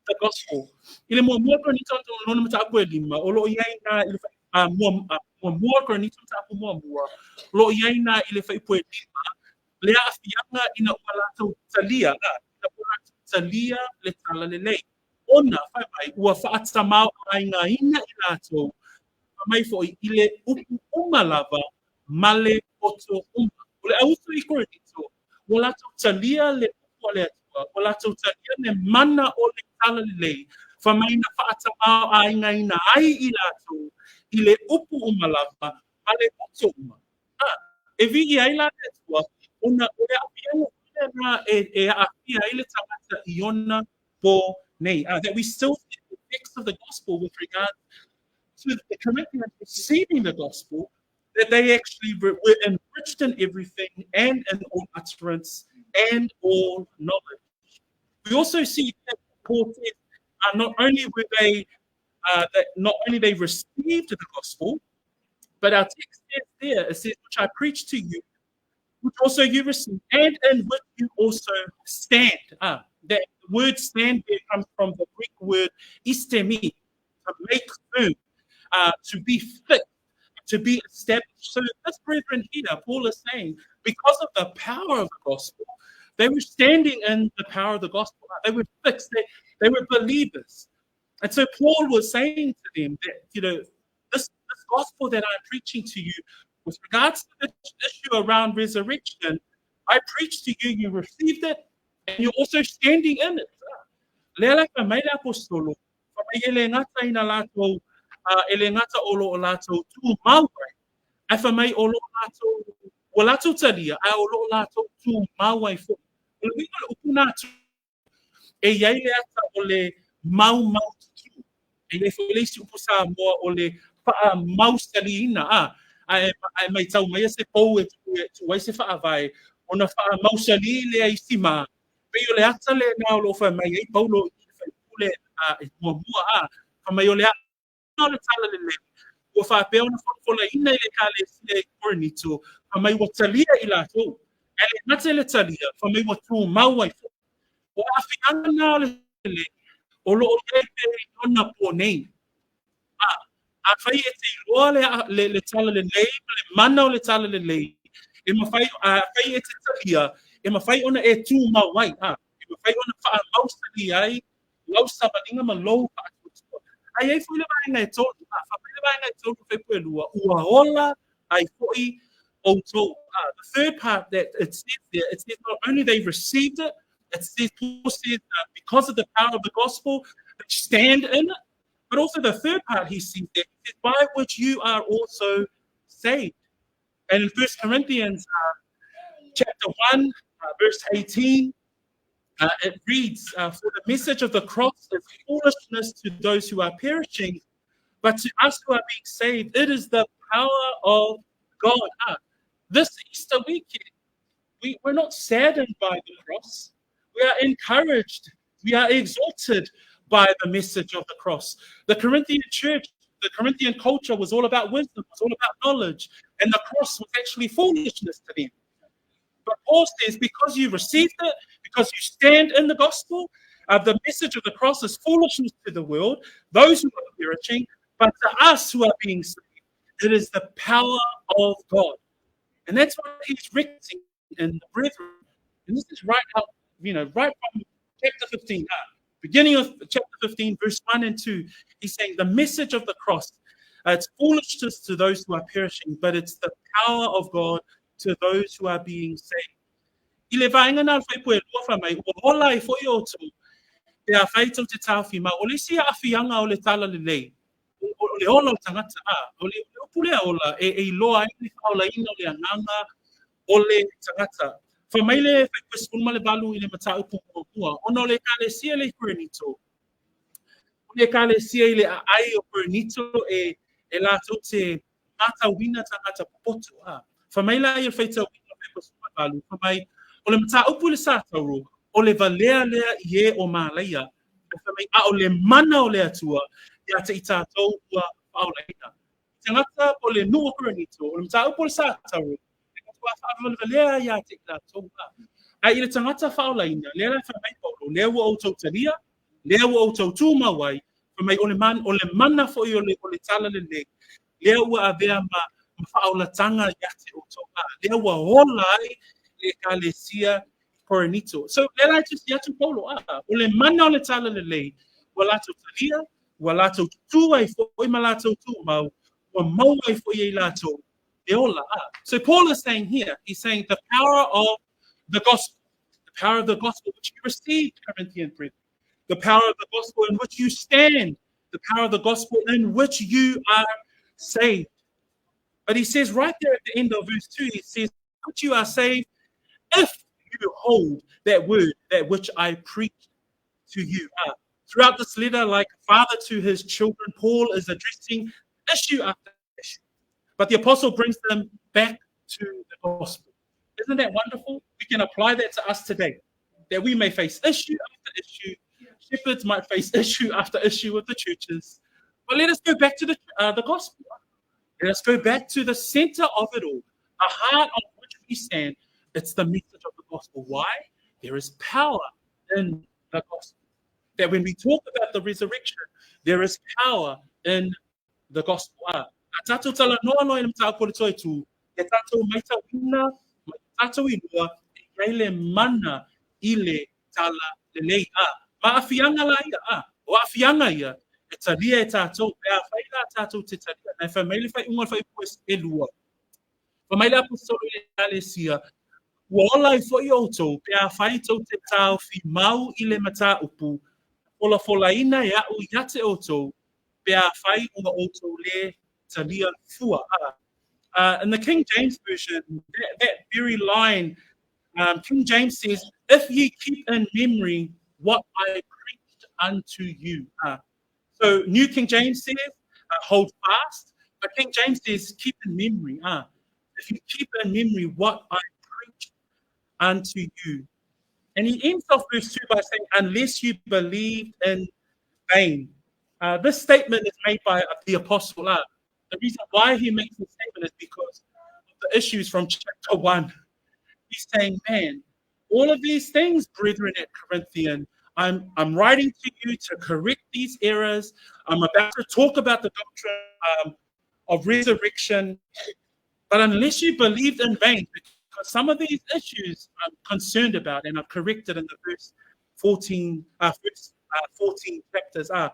Speaker 3: the gospel. Ile mo ko ni tonto no mata ko lima o lo yai na ile mo ko ni tonto ko mo lo yai na ile fa ipo lima le afianga ina wala to talia na ina talia le tala le lei ona fa mai ua fa atama ai nga ina ila to mai fo ile upu lava male oto ole auto I ko ni to wala to talia le ole wala to talia ne mana o le tala le lei fa mai na fa atama ai nga ina ai ila to ile upu lava male oto e vi ai la to una ole apiano na e apia ile tamata iona po nei that we still see the effects of the gospel with regard to the Corinthians receiving the gospel, that they actually were enriched in everything and in all utterance and all knowledge. We also see that Paul says not only were they that not only they received the gospel, but our text says there, it says, which I preach to you, which also you receive, and in which you also stand. The word stand there comes from the Greek word istemi, to make firm, to be fit, to be established. So this brethren here, Paul is saying, because of the power of the gospel, they were standing in the power of the gospel. They were fixed. They were believers. And so Paul was saying to them that, this gospel that I'm preaching to you, with regards to the issue around resurrection, I preached to you, you received it, and you're also standing in it. Lea ka mai la apostolo, fa mai ele ngata ina lato, ele ngata olo o lato tu mawai. Ai fa mai olo lato, o lato talia, ai olo lato tu mawai fo. Ole wina upuna tu, e iai le ata ole mau tu. E le fo le si upusa moa ole pa mau staliina, ai mai tau mai se pou e tu ai se whaavai, ona wha mausali le ai sima, pei o le ata le ngā lo wha mai ei paulo i whai pule e mua wha mai o le ata le tala le le, ua wha peo na whakola ina i le ka le sile i korinito, wha mai wa talia i la tau, e le nate le talia, wha mai wa tu mau ai fo, o awhi ana le o lo o iei pe ona po nei, a fai e te iloa le tala le lei, le mana o le tala le lei, e ma fai e te talia, e ma fai ona e tu mawai, e ma fai ona wha mausali ai, lau sabalinga ma lou pa atu. Ai ei fui le vai ngai tolu, wha fai le vai ngai tolu fai pue lua, ua ola ai foi o tolu. The third part that it says there, it says not only they received it, it says, Paul says because of the power of the gospel, they stand in it. But also the third part he sees there, he says, by which you are also saved. And in 1 Corinthians chapter 1, verse 18, it reads, for the message of the cross is foolishness to those who are perishing, but to us who are being saved, it is the power of God. This Easter weekend, we're not saddened by the cross. We are encouraged. We are exalted by the message of the cross. The Corinthian church, the Corinthian culture was all about wisdom, was all about knowledge, and the cross was actually foolishness to them. But Paul says, because you received it, because you stand in the gospel, the message of the cross is foolishness to the world, those who are perishing, but to us who are being saved, It is the power of God. And that's what he's written in the brethren. And this is right up, right from chapter 15. Beginning of chapter 15, verse 1 and 2, he's saying the message of the cross, it's foolishness to those who are perishing, but it's the power of God to those who are being saved. Ile vaenga na fai poe lua fa mai, o hola e foi o tu, te a fai tau te tauwhi ma, o le sia awhianga o le tala le lei, o le ola o tangata o le upulea ola, e loa i whaola ina o le anganga o le tangata. Fa mai le fai poe spun ma le balu i le mata upu mua, ono le ka le sia le kurenito. Le ka le sia i le ai o kurenito e la tau te mata wina tangata popoto Fa mai la i fai tau wina fai poe spun ma balu, fa mai o le mata upu le sātauro, o le valea lea i e o mālaia, o le mana o le atua, ia te i tātou ua whaolaina. Tangata o le nua kuranito, o le mata upu le sātauro, e katua whaavale valea ia te i tātou Ai i le tangata whaolaina, lea la whamai paulo, lea ua o tau talia, lea ua o tau tūmawai, whamai o le mana fo i o le tala le le, lea ua avea ma whaolatanga ia te o tau lea ua holai, Ecclesia Coronito. So let I just yatu polo ole mana ole tala le lei walato talia walato tuai fo malato tu mau wa mauai fo ye lato eola So Paul is saying here, he's saying the power of the gospel which you received, Corinthian brethren, the power of the gospel in which you stand, the power of the gospel in which you are saved. But he says right there at the end of verse 2, he says, which you are saved if you hold that word, that which I preached to you. Throughout this letter, like a father to his children, Paul is addressing issue after issue. But the apostle brings them back to the gospel. Isn't that wonderful? We can apply that to us today, that we may face issue after issue. Shepherds might face issue after issue with the churches. But let us go back to the gospel. Let us go back to the center of it all, the heart of which we stand. It's the message of the gospel. Why? There is power in the gospel. That when we talk about the resurrection, there is power in the gospel. Tatou tala noa noa i mta apole toi tu, e tatou maita wina, tatou inua, e le mana i le tala le lei Ma afianga la ia o afianga ia, e talia e tatou, e a whaila tatou te talia, na whamaile whai unga whai pues e lua. Whamaile apostolo i alesia, Wala I fo I oto, pe a whai tau te tau fi mau I le mata upu, fola ina e au ia te oto, pe a whai unga oto le talia fua. In the King James Version, that very line, King James says, if ye keep in memory what I preached unto you. So New King James says, hold fast, but King James says, keep in memory. If you keep in memory what I preached unto you. And he ends off verse 2 by saying, unless you believed in vain. This statement is made by the apostle. The reason why he makes this statement is because of the issues from chapter 1. He's saying, man, all of these things, brethren at Corinthian, I'm writing to you to correct these errors. I'm about to talk about the doctrine of resurrection. But unless you believed in vain, because some of these issues I'm concerned about and I've corrected in the first 14 chapters. And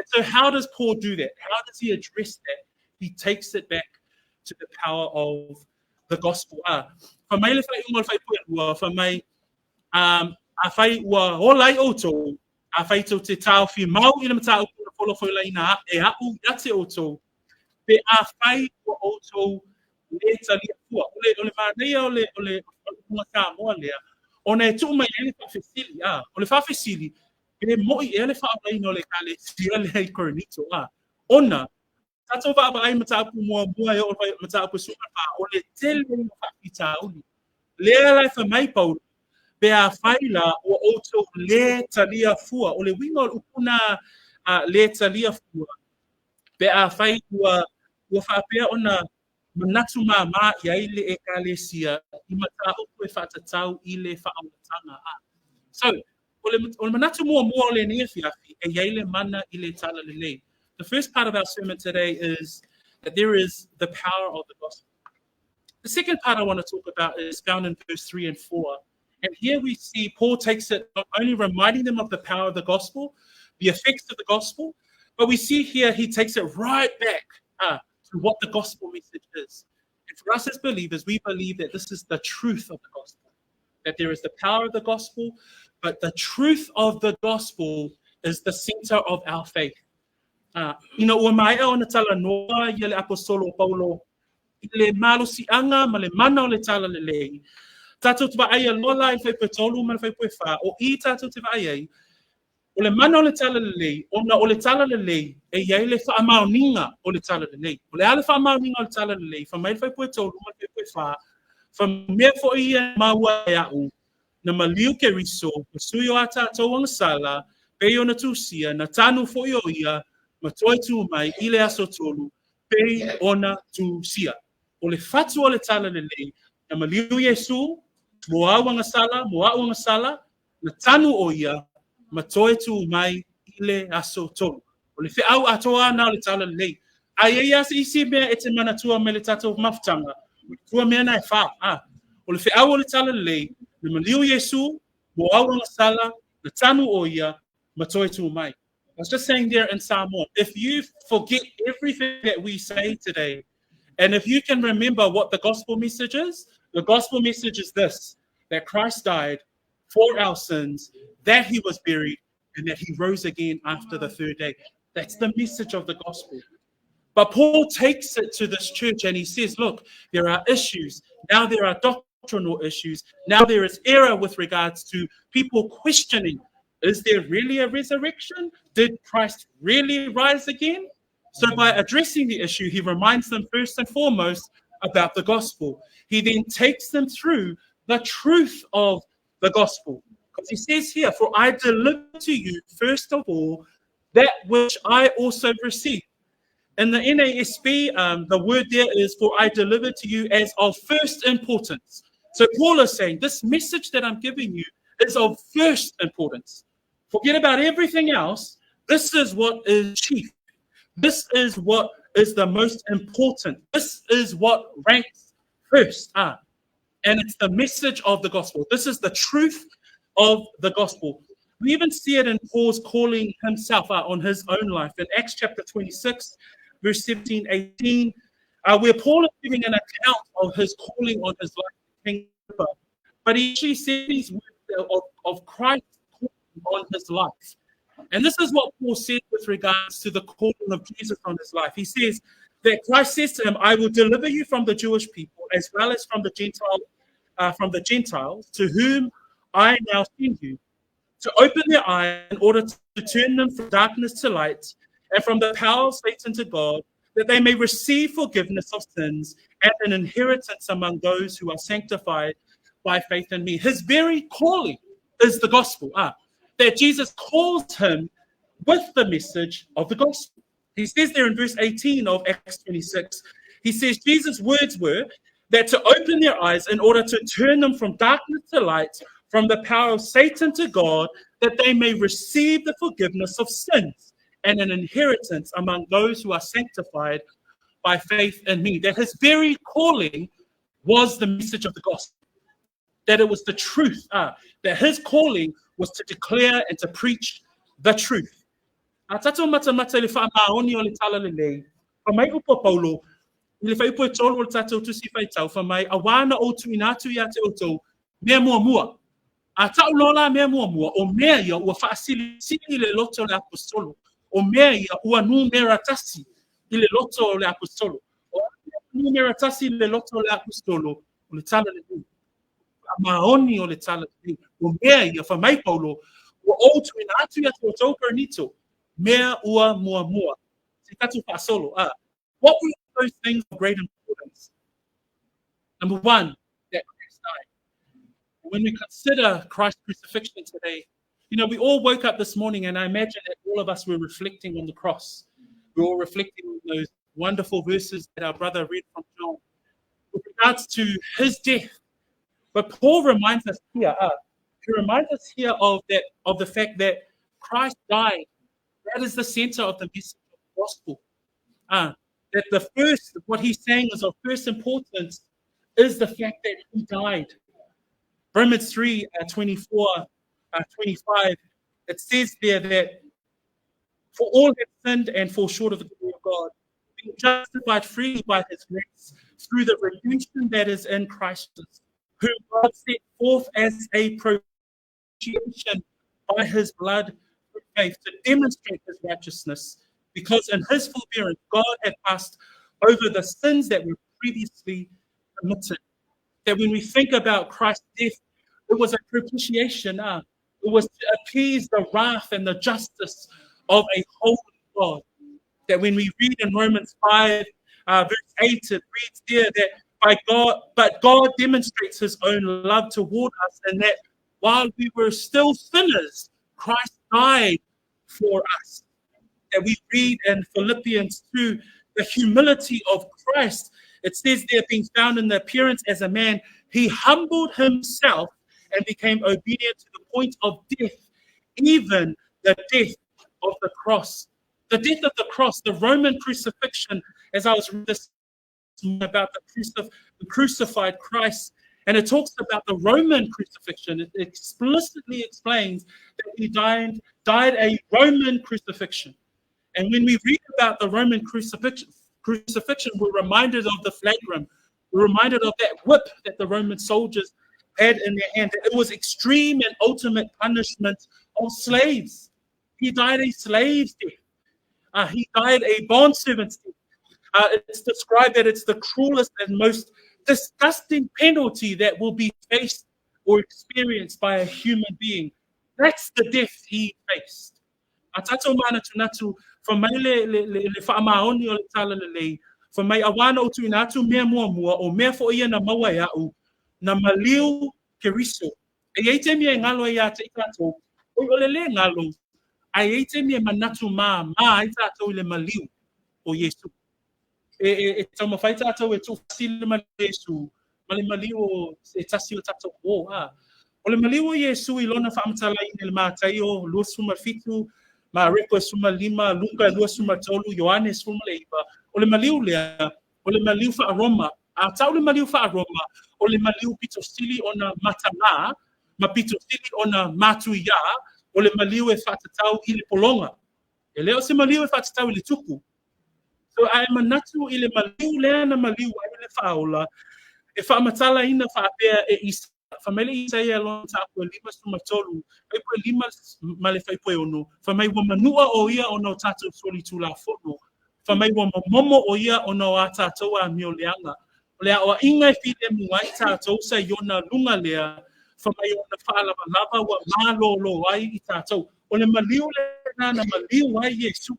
Speaker 3: so how does Paul do that? How does he address that? He takes it back to the power of the gospel. For my a whai ua holai oto, a whai tau te tau whi mau I le matau kura wholo whoi na e au ia te oto, pe a whai ua oto le talia fua. Ole whanea ole unga Samoa lea, o ne tu mai ele whawhesili, o le whawhesili, pe moi ele whaolai no le kale sia le hei koronito. Ona, tato wha ai matau mua mua e o matau suma o le tele whawhita uli. Lea lai whamai pauru, pe a whaila o oto le talia fua, o le winga o ukuna le talia fua, pe a whai ua whapea ona manatu ma I aile e kalesia, I mata upu e whatatau I le whaaulatanga. So, o le manatu mua o le nia fiafi, e aile mana I le tala le lei. The first part of our sermon today is that there is the power of the gospel. The second part I want to talk about is found in verse 3 and 4. And here we see Paul takes it not only reminding them of the power of the gospel, the effects of the gospel, but we see here he takes it right back to what the gospel message is. And for us as believers, we believe that this is the truth of the gospel, that there is the power of the gospel, but the truth of the gospel is the center of our faith. Ua mai o na tala noa ia le apostolo Paulo, le malo si anga ma le mana o le tala le lei. Tātou te vaia lola i whai pui tolu ma le whai pui wha, o I tātou te vaia o le mana o le tala le lei, ona o le tala le lei, e iai le wha amaoninga o le tala le lei. O le ale wha amaoninga o le tala le lei, wha mai le whai pui tolu ma le whai pui wha, wha mea fo ia maua e au, na maliu ke riso, ma sui o a tātou ang sala, pei o na tūsia, na tānu fo i o ia, ma toi tū mai, I le aso tolu, pei o na tūsia. O le whatu o le tala le lei, na maliu Yesu, mo au anga sala, na tanu o ia, ma toe tū mai I le aso tolu. O le whi au atoa na o le tala le lei. Ai e asa isi mea e te mana tua me le tatou mafutanga. Tua mea na e wha. O le whi au o le tala le lei, na maliu Yesu, mo au anga sala, na tanu o ia, ma toe tū mai. I was just saying there in Samoa, if you forget everything that we say today, and if you can remember what the gospel message is, the gospel message is this, that Christ died for our sins, that he was buried, and that he rose again after the third day. That's the message of the gospel. But Paul takes it to this church and he says, look, there are issues. Now there are doctrinal issues. Now there is error with regards to people questioning, is there really a resurrection? Did Christ really rise again? So by addressing the issue, he reminds them first and foremost about the gospel. He then takes them through the truth of the gospel. Because he says here, for I deliver to you, first of all, that which I also received. In the NASB, the word there is, for I deliver to you as of first importance. So Paul is saying, this message that I'm giving you is of first importance. Forget about everything else. This is what is chief. This is what is the most important. This is what ranks first. And it's the message of the gospel. This is the truth of the gospel. We even see it in Paul's calling himself on his own life. In Acts chapter 26, verse 17, 18, where Paul is giving an account of his calling on his life. But he actually says these words of Christ on his life. And this is what Paul says with regards to the calling of Jesus on his life. He says that Christ says to him, I will deliver you from the Jewish people as well as from the Gentiles to whom I now send you, to open their eyes in order to turn them from darkness to light and from the power of Satan to God, that they may receive forgiveness of sins and an inheritance among those who are sanctified by faith in me. His very calling is the gospel. That Jesus calls him with the message of the gospel. He says there in verse 18 of Acts 26, he says Jesus' words were that to open their eyes in order to turn them from darkness to light, from the power of Satan to God, that they may receive the forgiveness of sins and an inheritance among those who are sanctified by faith in me. That his very calling was the message of the gospel. That it was the truth, that his calling was to declare and to preach the truth. Tato mata le wha maoni o le tala le lei. Pa mai upo Paulo, le wha upo e tolu o le tatou tusi whai tau, wha mai awana o tu inatu ia te otou, mea mua mua. A tau lola mea mua mua, o mea ia ua whaasili sili le loto le apostolo. O mea ia ua nu mera tasi i le loto le apostolo. O nu mera tasi le loto le apostolo, o le tala le lei. Maoni o le tala le o mea ia wha mai Paulo ua o tu ina atu ia te o tau pernito mea ua mua mua te katu whaasolo. What were those things of great importance? Number one, that Christ died. When we consider Christ's crucifixion today, we all woke up this morning and I imagine that all of us were reflecting on the cross. We're all reflecting on those wonderful verses that our brother read from John with regards to his death. But Paul reminds us here, of the fact that Christ died. That is the center of the message of the gospel. that what he's saying is of first importance is the fact that he died. Romans 3, 24, 25, it says there that for all have sinned and fall short of the glory of God, being justified freely by his grace through the redemption that is in Christ Jesus, whom God set forth as a propitiation by his blood through faith to demonstrate his righteousness, because in his forbearance God had passed over the sins that were previously committed. That when we think about Christ's death, it was a propitiation. It was to appease the wrath and the justice of a holy God. That when we read in Romans 5, verse 8, it reads there that but God demonstrates his own love toward us, and that while we were still sinners, Christ died for us. That we read in Philippians 2, the humility of Christ. It says there, being found in the appearance as a man, he humbled himself and became obedient to the point of death, even the death of the cross. The death of the cross, the Roman crucifixion, as I was reading this about the crucified Christ, and it talks about the Roman crucifixion. It explicitly explains that he died a Roman crucifixion. And when we read about the Roman crucifixion, we're reminded of the flagrum. We're reminded of that whip that the Roman soldiers had in their hand. It was extreme and ultimate punishment of slaves. He died a slave's death. He died a bondservant's death. It's described that it's the cruelest and most disgusting penalty that will be faced or experienced by a human being. That's the death he faced. Atato mana tunatu for mai le whaamaoni o le tala le lei, for mai awana o tu inatu mea mua o mea fo ia na maua ia u, na maliu ke riso. E eite mea ngalo ia te ikato, o le ngalo, a eite mea manatu ma i tato le maliu o Yesu. E tama whai tato e tu whasi le maliu Yesu, ma le maliu o e tasi o tato o O le maliu o Yesu I lona whaamtala I le mātai o lua suma fitu, ma repo suma lima, Luka lua suma tolu, Ioane suma leiva. O le maliu lea, o le maliu wha aroma, a tau le maliu wha aroma, o le maliu pitosili o na matanga, ma pitosili o na matuia, o le maliu e whatatau I le polonga. E leo se maliu e whatatau I le tuku. So ai manatu I le maliu lea na maliu ai le whaola, e whaamatala ina whaapea e isa. Famele Isaia lon tapu lima suma tolu, faipo lima male faipo ono, famai wa manua o ia ono tatu soli tula fono, famai wa momo o ia ono atato a mio leanga, lea o inga fide muai tato sa yona lunga lea, famai ona fala lava wa malo lo ai tato, o le maliu le na maliu ai Yesu,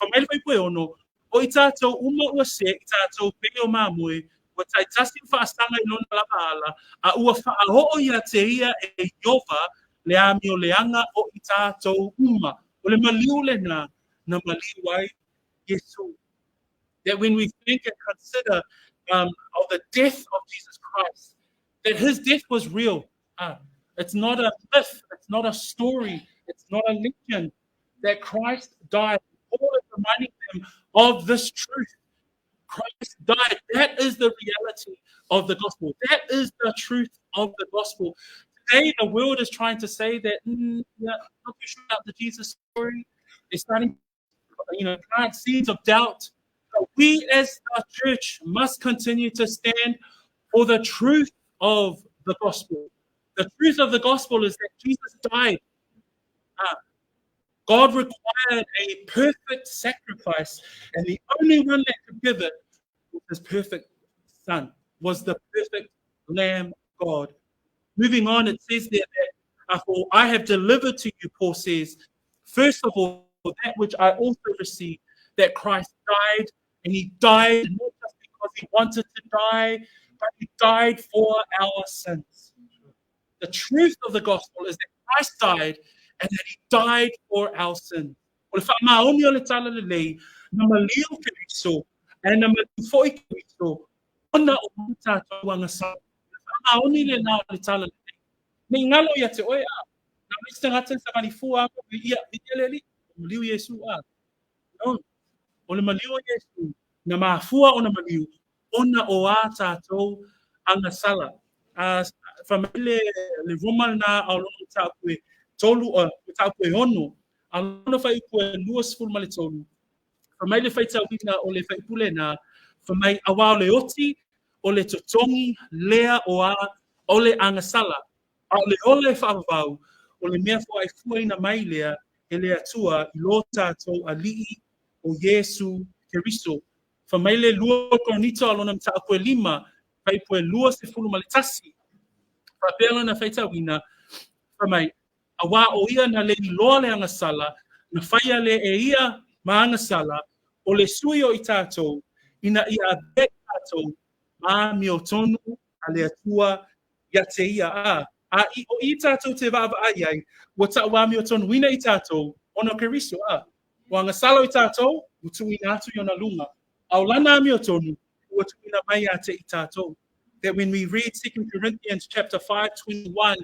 Speaker 3: famai faipo ono, o tato uma o se tato peo mamue. Wa tai tasi whaasanga I lona lava ala, a ua whaaho'o ia te ia e Iova le a mio leanga o I tātou uma. O le maliu le na maliu ai Yesu. That when we think and consider of the death of Jesus Christ, that his death was real. It's not a myth, it's not a story, it's not a legend. That Christ died. Paul is reminding them of this truth. Christ died. That is the reality of the gospel. That is the truth of the gospel. Today, the world is trying to say that, not too sure about the Jesus story. They're starting, plant seeds of doubt. But we as a church must continue to stand for the truth of the gospel. The truth of the gospel is that Jesus died. God required a perfect sacrifice, and the only one that could give it was his perfect son, was the perfect Lamb of God. Moving on, it says there that, for I have delivered to you, Paul says, first of all, that which I also received, that Christ died, and he died not just because he wanted to die, but he died for our sins. The truth of the gospel is that Christ died, and that he died for our sins. O le whaamaoni o le tala le lei, na maliu ke riso, e na maliu foi ke riso, ona o muta tauanga sa. Whaamaoni le na le tala le lei. Me ngalo ia te oe a. Na mista ngaten sa manifu a ko ia le li. Maliu Yesu a. No. O le maliu Yesu. na mafua ona maliu, ona o a tātou anga sala. Whamele le romal na au lono tāpue tolu o tāpue hono, a lono whai pue luas ful male tolu. Whamele whai tawina o le whai pule na, whamai awa o le oti, o le totongi, lea o a, o le anga sala. A le ole whaavau, o le mea fo ai fuaina mai lea, e lea tua I lo tātou a lii o Yesu Keriso. Whamaile lua koronito alona mta apue lima, whai pue lua se fulu malitasi. Whapela na whaitawina, whamai, awa o ia na le loa le anga sala, na whaia le e ia ma anga sala, o le sui o I tātou, ina ia a be tātou, ma mi o tonu, a le atua, ia te ia a. A o I tātou te vava ai, wa ta wa mi o tonu wina I tātou, ono Keriso a. Wa anga sala I tātou, utu ina atu yona lunga. Au lana mi o tonu, utu ina mai a te I tātou. That when we read 2 Corinthians chapter 5:21,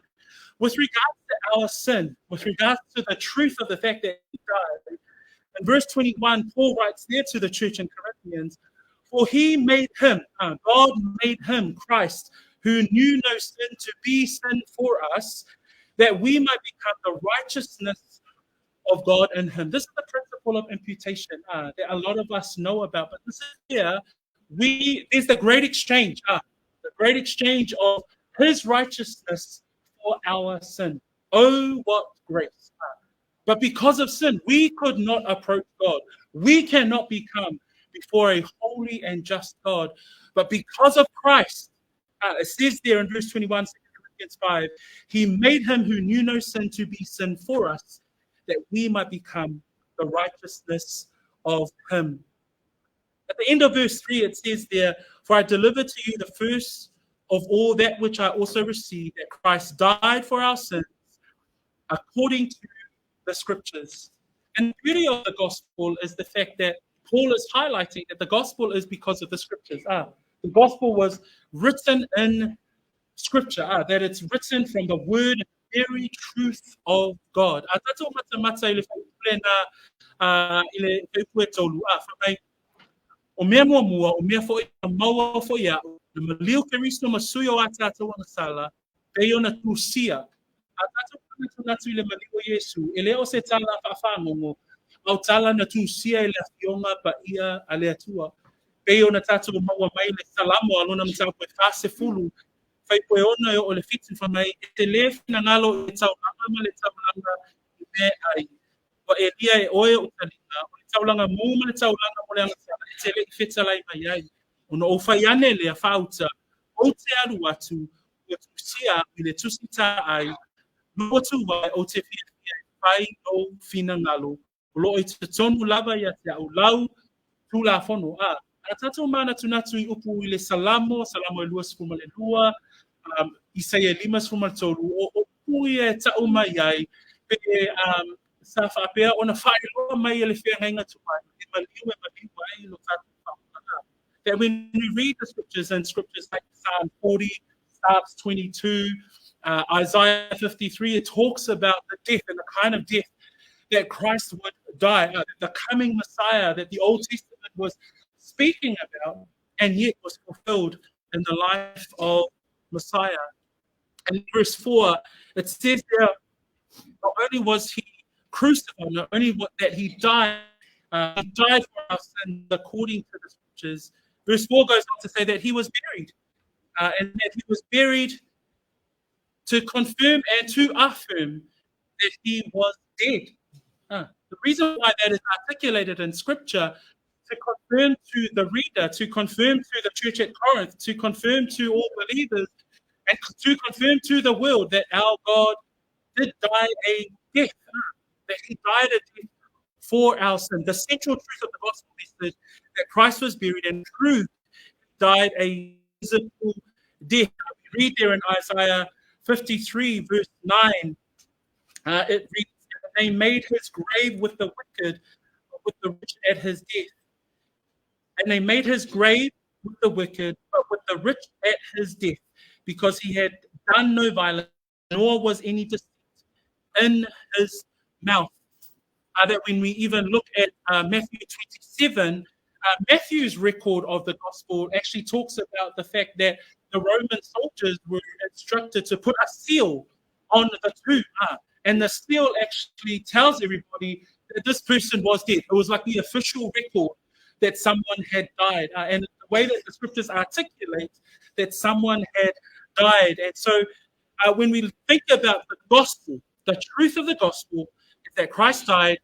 Speaker 3: with regards to our sin, with regards to the truth of the fact that He died, in verse 21, Paul writes there to the church in Corinthians, for He made Him, God made Him, Christ, who knew no sin to be sin for us, that we might become the righteousness of God in Him. This is the principle of imputation that a lot of us know about, but this is here, there's the great exchange, the great exchange of His righteousness for our sin. Oh, what grace. But because of sin, we could not approach God. We cannot become before a holy and just God. But because of Christ, it says there in verse 21, 2 Corinthians 5, He made Him who knew no sin to be sin for us, that we might become the righteousness of Him. At the end of verse 3, it says there, for I delivered to you the first of all that which I also received, that Christ died for our sins, according to the scriptures. And the beauty of the gospel is the fact that Paul is highlighting that the gospel is because of the scriptures. The gospel was written in scripture, that it's written from the word, very truth of God. O mea mua, o mea foi maua foi a, na malio Keriso masuyo a tātou ana sala, peo na tusia. A tātou natu I le malio Yesu, e leo se tala whawhangongo, au tala na tusia I le fionga pa ia a le atua. Peo na tātou maua mai le salamo alona mtau koe whase fulu, whai poe ona o le fitu whamai, e te le fina ngalo e tau langa ma le tau langa I me ai. Wa e lia e oe o talina, o le taulanga mō ma le taulanga mo le angasala, e te le I whetalai mai ai. Ono o whai ane le a whauta, o te aru atu, o tusia I le tusita ai, no atu wai o te whia whai o whina ngalo, o lo I te tonu lava I a te au lau, tu la whono a. A tatou mana tunatu I upu I le salamo e lua sifuma le lua, Isaia 5 sifuma le tolu, o upu I e tau mai ai, pe sa whapea ona whailoa mai ele whiangainga tuai, e maliu ai lo tātou whapaka. That when we read the scriptures and scriptures like Psalm 40, Psalms 22, Isaiah 53, it talks about the death and the kind of death that Christ would die, the coming Messiah that the Old Testament was speaking about and yet was fulfilled in the life of Messiah. And in verse 4, it says there, not only was He crucified, not only that He died for our sins according to the scriptures. Verse 4 goes on to say that He was buried, and that He was buried to confirm and to affirm that He was dead. The reason why that is articulated in scripture, to confirm to the reader, to confirm to the church at Corinth, to confirm to all believers, and to confirm to the world that our God did die a death, that He died a death for our sin. The central truth of the gospel message that Christ was buried and proved died a physical death. We read there in Isaiah 53, verse 9, it reads, they made His grave with the wicked, with the rich at His death. And they made His grave with the wicked, but with the rich at His death, because He had done no violence, nor was any deceit in His mouth. That when we even look at Matthew 27, Matthew's record of the gospel actually talks about the fact that the Roman soldiers were instructed to put a seal on the tomb. And the seal actually tells everybody that this person was dead. It was like the official record that someone had died. And the way that the scriptures articulate that someone had died. And so when we think about the gospel, the truth of the gospel is that Christ died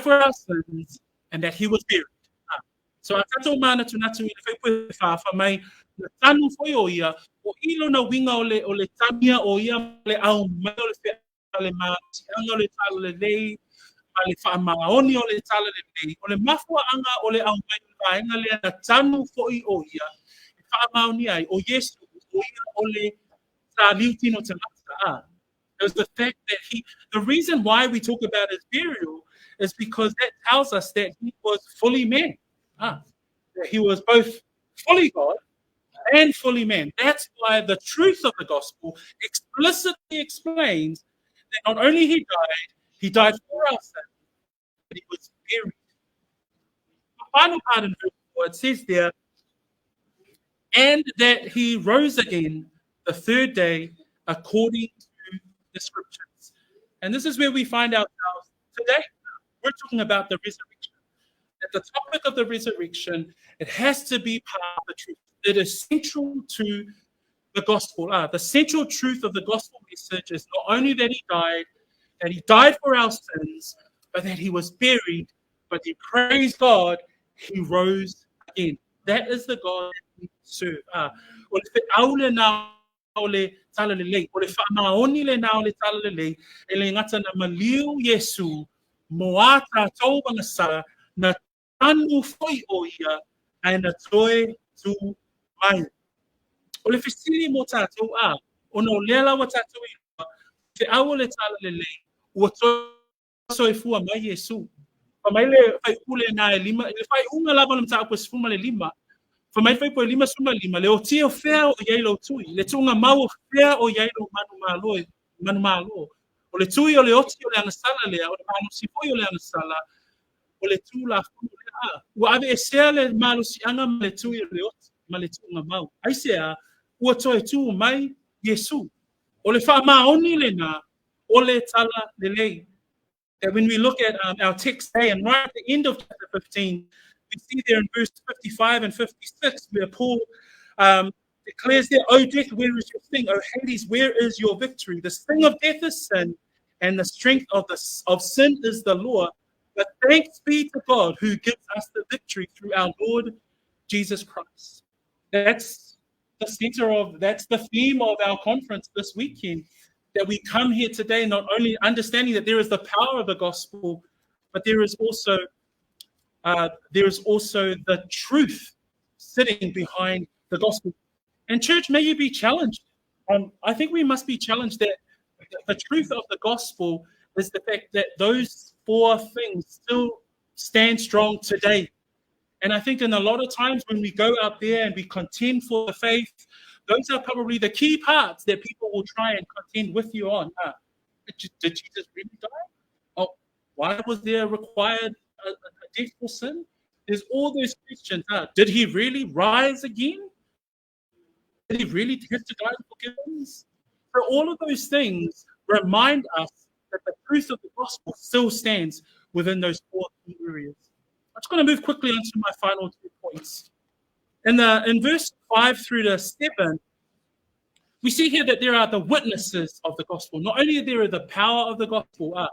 Speaker 3: for our sins, and that he was buried. So atato mana tunatu I le whaipu mai na tanu foi o ia o ilo na winga o le tamia o ia le au mai o le whea le maati anga le tala le lei ma le whaamaoni o le tala le lei o le mafua anga o le au mai o le vaenga le na tanu foi o ia e whaamaoni ai o Yesu o ia o le sa liutino tamata. There's the fact that the reason why we talk about his burial is because that tells us that he was fully man. That he was both fully God and fully man. That's why the truth of the gospel explicitly explains that not only he died for our sins, but he was buried. The final part in verse 4, it says there, and that he rose again the third day according to the scriptures. And this is where we find ourselves today. We're talking about the resurrection. At the topic of the resurrection, it has to be part of the truth. It is central to the gospel. The central truth of the gospel message is not only that he died for our sins, but that he was buried, but he praised God, he rose again. That is the God that we serve. Ole tala le lei, ole whaamaoni le na ole tala le lei, e le ngata na maliu Yesu, moata tau bangasa, na tanu foi o ia, ai na toe tu mai. Ole whisiri mo tātou ona o lea lawa tātou i te au ole tala le lei, ua toi fua mai Yesu. Pa mai le whai ule na e lima, le whai unga lava na mta apos fuma le lima, fa mai fai po lima suma lima le o tio fea o iai lo tui le tunga mau fea o iai lo manu malo o le tui o le oti o le anasala le o le manu sipoi o le anasala o le tu la fu le ua ave e sea le malu si anga ma le tui o le oti ma le tunga mau ai sea ua toe tu mai Yesu o le wha maoni le na o le tala le lei. That when we look at our text today and right at the end of chapter 15, we see there in verse 55 and 56 where Paul declares there, O death, where is your sting? O Hades, where is your victory? The sting of death is sin, and the strength of sin is the law. But thanks be to God who gives us the victory through our Lord Jesus Christ. That's the theme of our conference this weekend. That we come here today not only understanding that there is the power of the gospel, but there is also the truth sitting behind the gospel. And church, may you be challenged. I think we must be challenged that the truth of the gospel is the fact that those four things still stand strong today. And I think in a lot of times when we go out there and we contend for the faith, those are probably the key parts that people will try and contend with you on. Did Jesus really die? Oh, why was there required a death for sin? There's all those questions. Did he really rise again? Did he really have to die for forgiveness? So all of those things remind us that the truth of the gospel still stands within those four key areas. I'm just going to move quickly on to my final 2 points. In verse 5 through to 7, we see here that there are the witnesses of the gospel. Not only are there the power of the gospel,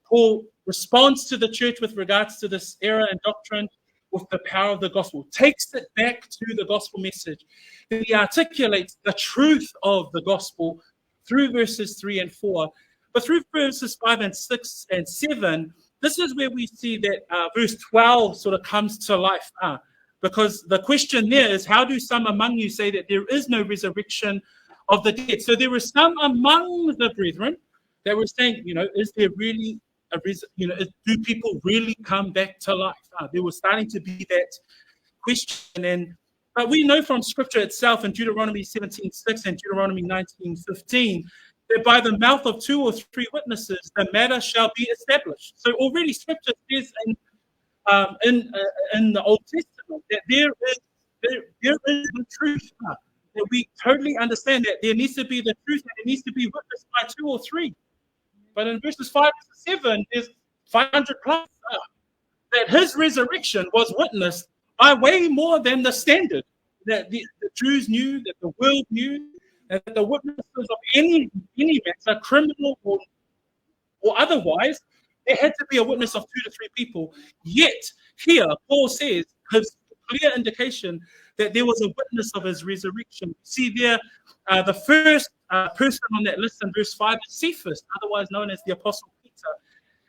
Speaker 3: Paul responds to the church with regards to this error and doctrine with the power of the gospel, takes it back to the gospel message. Then he articulates the truth of the gospel through verses 3 and 4. But through verses 5 and 6 and 7, this is where we see that verse 12 sort of comes to life. Because the question there is, how do some among you say that there is no resurrection of the dead? So there were some among the brethren that were saying, is there really do people really come back to life? There was starting to be that question. But we know from scripture itself in Deuteronomy 17:6 and Deuteronomy 19:15 that by the mouth of 2 or 3 witnesses, the matter shall be established. So already scripture says in in the Old Testament, that there is the truth. That we totally understand that there needs to be the truth and it needs to be witnessed by 2 or 3. But in verses 5 to 7, there's 500 plus that his resurrection was witnessed by way more than the standard that the Jews knew, that the world knew, and that the witnesses of any matter, criminal or otherwise, there had to be a witness of 2 to 3 people. Yet here, Paul says his clear indication that there was a witness of his resurrection. See there, the first person on that list in verse 5 is Cephas, otherwise known as the Apostle Peter.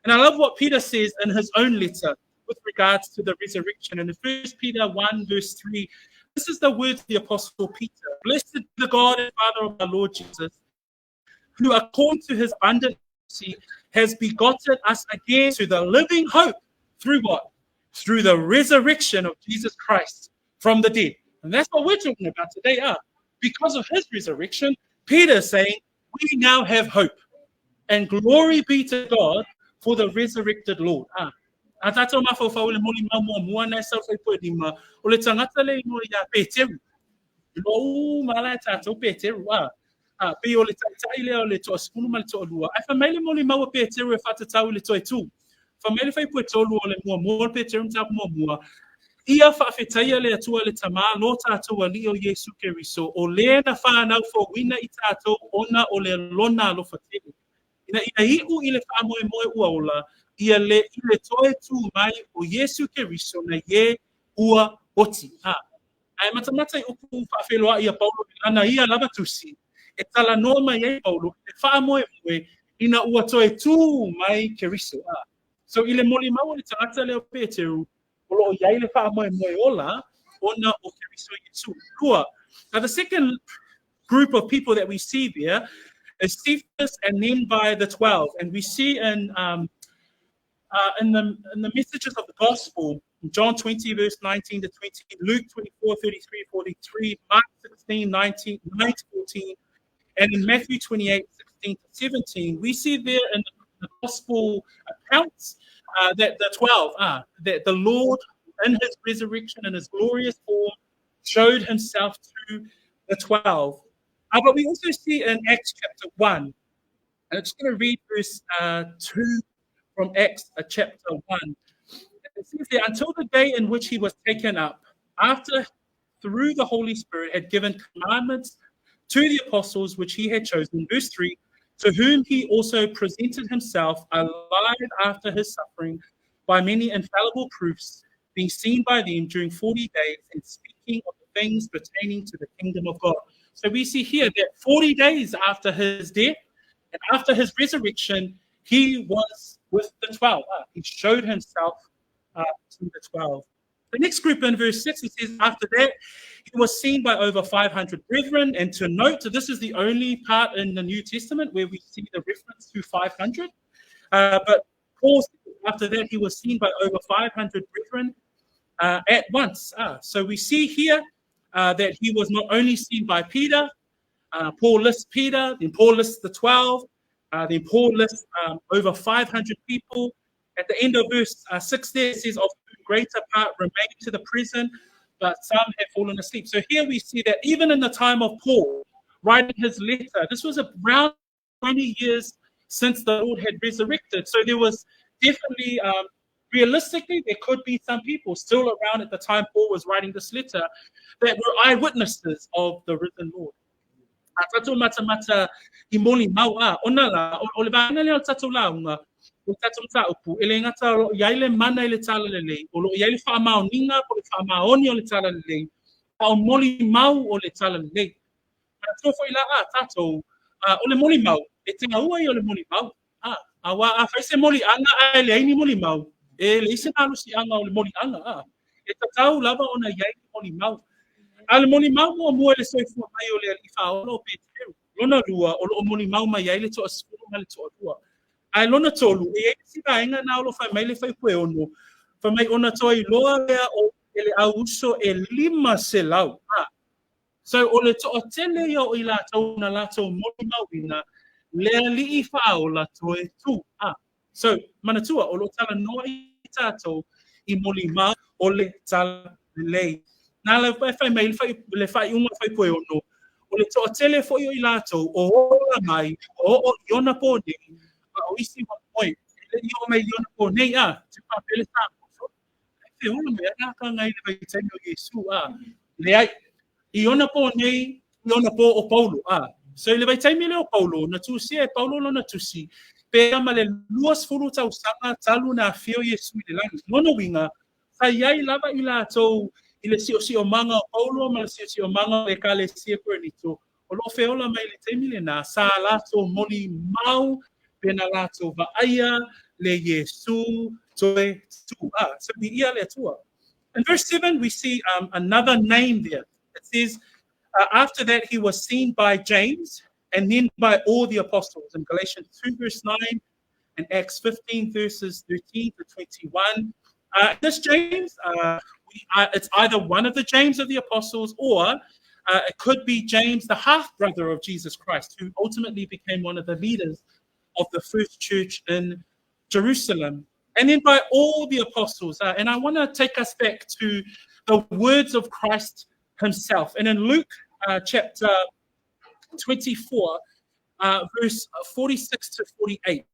Speaker 3: And I love what Peter says in his own letter with regards to the resurrection. In 1 Peter 1 verse 3, this is the words of the Apostle Peter. Blessed be the God and Father of our Lord Jesus, who according to his abundant mercy has begotten us again to the living hope through what? Through the resurrection of Jesus Christ from the dead. And that's what we're talking about today. Because of his resurrection, Peter is saying, we now have hope. And glory be to God for the resurrected Lord. Atato mafofa ole moli mamua muana sa fa podi ma ole tangata le no ya Peteru. Lo mala tato Peteru pe ole taile ole to skunu mal to lua. Ai fa mele moli mawa Peteru fa tata ole to tu. Fa mele fa pu to lua ole mo Peteru tap mo. Ia fa fetaia le atua le tama lo tato ali o Yesu Keriso o le na fa na fo wina i tato ona ole lona lo fatele. Ina hiu ile fa moe ua ola ia le toe tu mai o Yesu Keriso na ye ua oti. Ai matamata i upu whaafeloa ia Paulo ana ia lava tusi. E tala noa mai e Paulo, e wha moe ina ua toe tu mai Keriso. So ile moli mau le tangata leo Peteru, olo o iai le wha moe ola, ona o Keriso Yesu. Lua. Now the second group of people that we see there is Cephas and then by the 12. And we see in the messages of the gospel, John 20, verse 19 to 20, Luke 24, 33, 43, Mark 16, 19 to 14, and in Matthew 28, 16 to 17, we see there in the gospel accounts that the 12, that the Lord in his resurrection and his glorious form showed himself to the 12. But we also see in Acts chapter 1, and I'm just going to read verse 2 from Acts chapter 1. It says there, until the day in which he was taken up, after through the Holy Spirit had given commandments to the apostles which he had chosen. Verse 3, to whom he also presented himself alive after his suffering by many infallible proofs, being seen by them during 40 days and speaking of the things pertaining to the kingdom of God. So we see here that 40 days after his death and after his resurrection, he was with the 12. He showed himself to the 12. The next group in verse 6, it says, after that, he was seen by over 500 brethren. And to note, this is the only part in the New Testament where we see the reference to 500. But Paul said after that, he was seen by over 500 brethren at once. So we see here that he was not only seen by Peter, Paul lists Peter, then Paul lists the 12, then Paul lists over 500 people. At the end of verse 6 there, it says, of whom greater part remain to the present, but some have fallen asleep. So here we see that even in the time of Paul, writing his letter, this was around 20 years since the Lord had resurrected. So there was definitely, realistically, there could be some people still around at the time Paul was writing this letter that were eyewitnesses of the risen Lord. Tato mata imoli mau onala o le bana le tato launga o tato taupu ele ngata o yaile mana ile tala lele o lo yaile fa mau ninga o le fa mau oni o le tala lele o moli mau o le tala lele tato foi la tato o le moli mau e tinga ua o le moli mau awa a faise moli anga ele ai ni moli mau e le ise alu si anga o le moli anga e tatau lava ona yaile moli mau ale moni mau mo le soifua mai o le ifaolo Peteru lona lua o lo moni mau mai ile to asulu mai to lua ai lona tolu e si vaenga na lo fai mai le fai koe ono fa mai ona toi loa lea o ele auso e lima selau so o le to tele yo ila to na la to moni mau ina le li ifaola toi tu so manatua o lo tala no i tato I moli ma ole tala lei. Na le fai mai le fai unga fai poe ono. Ole to tele fo yo I lato o mai o yona po ni o isi wa moi. Le yo mai yona po nei te pa pele sa. Te ona me ana ka ngai le vai temi o Yesu Le ai I ona po nei I ona po o Paulo So le vai temi le o Paulo na tusi e Paulo na tusi. Pe ama le luas fulu tau sanga talu na fio Yesu I le lani. Nono winga sai ai lava I lato I le si o manga o Paulo ma le si o manga le ka le si e pernito. O lo feola mai le temi le na sa lato moli mau pena lato va aia le Yesu toe tu. So we ia le tua. In verse 7 we see another name there. It says after that he was seen by James and then by all the apostles in Galatians 2 verse 9 and Acts 15 verses 13 to 21. This James, it's either one of the James of the apostles or it could be James, the half-brother of Jesus Christ, who ultimately became one of the leaders of the first church in Jerusalem. And then by all the apostles. And I want to take us back to the words of Christ himself. And in Luke chapter 24, verse 46 to 48.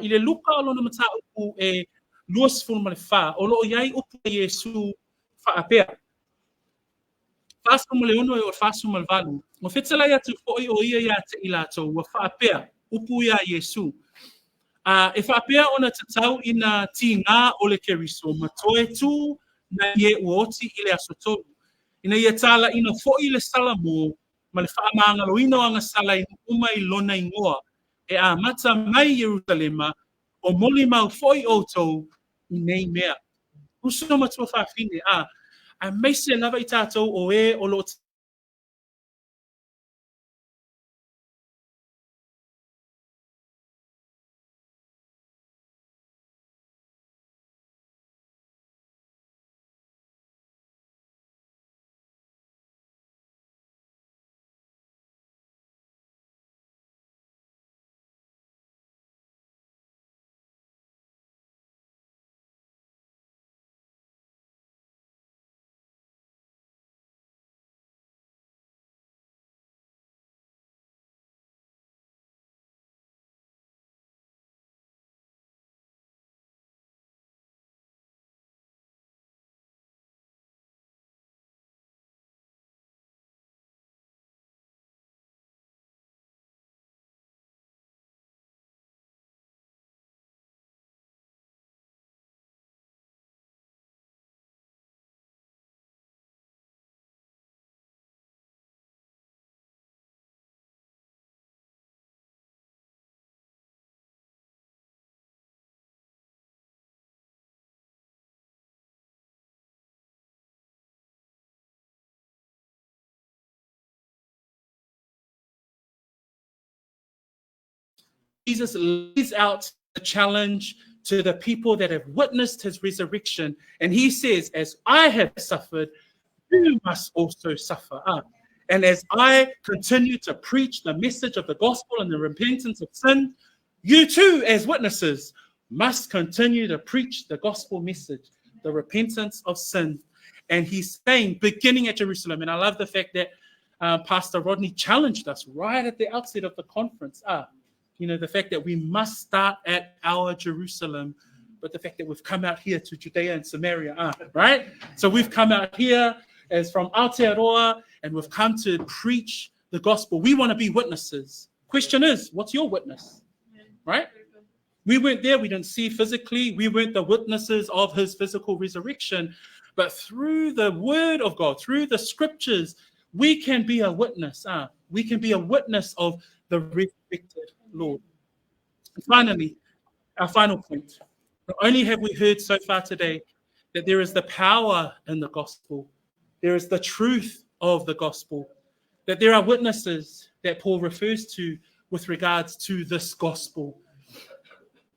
Speaker 3: Ile luka o lona mata upu e luas fulu male fa o lo yai upu e Yesu fa apea. Fasu male ono e o fasu mal valu. Mo fetsela ya tu foi o ia ya te ilato wa fa apea upu ya Yesu. E fa apea ona tatau ina tinga o le keriso matoe tu na ye uoti ile asoto. Ina ia tala ina foi le salamo ma le whaamangaloina o anga sala I uma I lona ingoa e a mata mai Jerusalema o moli mau foi outou I nei mea. Uso matua whaafine a meise lava I tātou o e o lo Jesus lays out the challenge to the people that have witnessed his resurrection. And he says, as I have suffered, you must also suffer. And as I continue to preach the message of the gospel and the repentance of sin, you too, as witnesses, must continue to preach the gospel message, the repentance of sin. And he's saying, beginning at Jerusalem, and I love the fact that Pastor Rodney challenged us right at the outset of the conference. The fact that we must start at our Jerusalem, but the fact that we've come out here to Judea and Samaria, right? So we've come out here as from Aotearoa, and we've come to preach the gospel. We want to be witnesses. Question is, what's your witness? Right? We weren't there. We didn't see physically. We weren't the witnesses of his physical resurrection. But through the word of God, through the scriptures, we can be a witness. We can be a witness of the resurrected Lord. And finally, our final point. Not only have we heard so far today that there is the power in the gospel, there is the truth of the gospel, that there are witnesses that Paul refers to with regards to this gospel.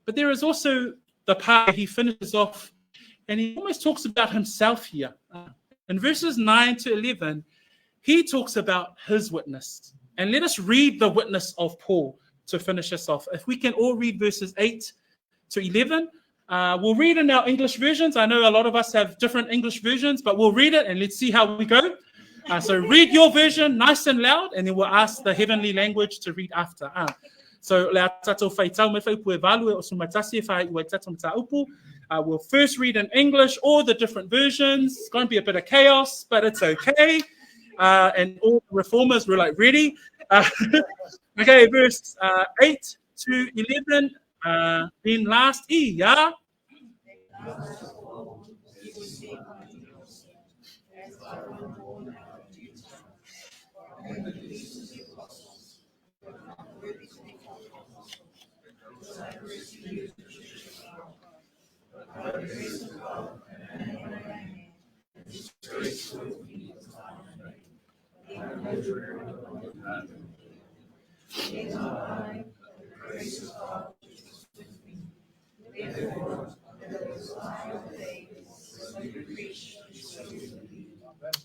Speaker 3: But there is also the part he finishes off, and he almost talks about himself here. In verses 9 to 11, he talks about his witness. And let us read the witness of Paul to finish us off. If we can all read verses 8 to 11, We'll read in our English versions. I know a lot of us have different English versions, but we'll read it and let's see how we go. So read your version nice and loud, and then we'll ask the heavenly language to read after. So we'll first read in English, all the different versions. It's going to be a bit of chaos, but it's okay. And all the reformers were like, ready? Okay, verse 8 to 11. In last E, yeah?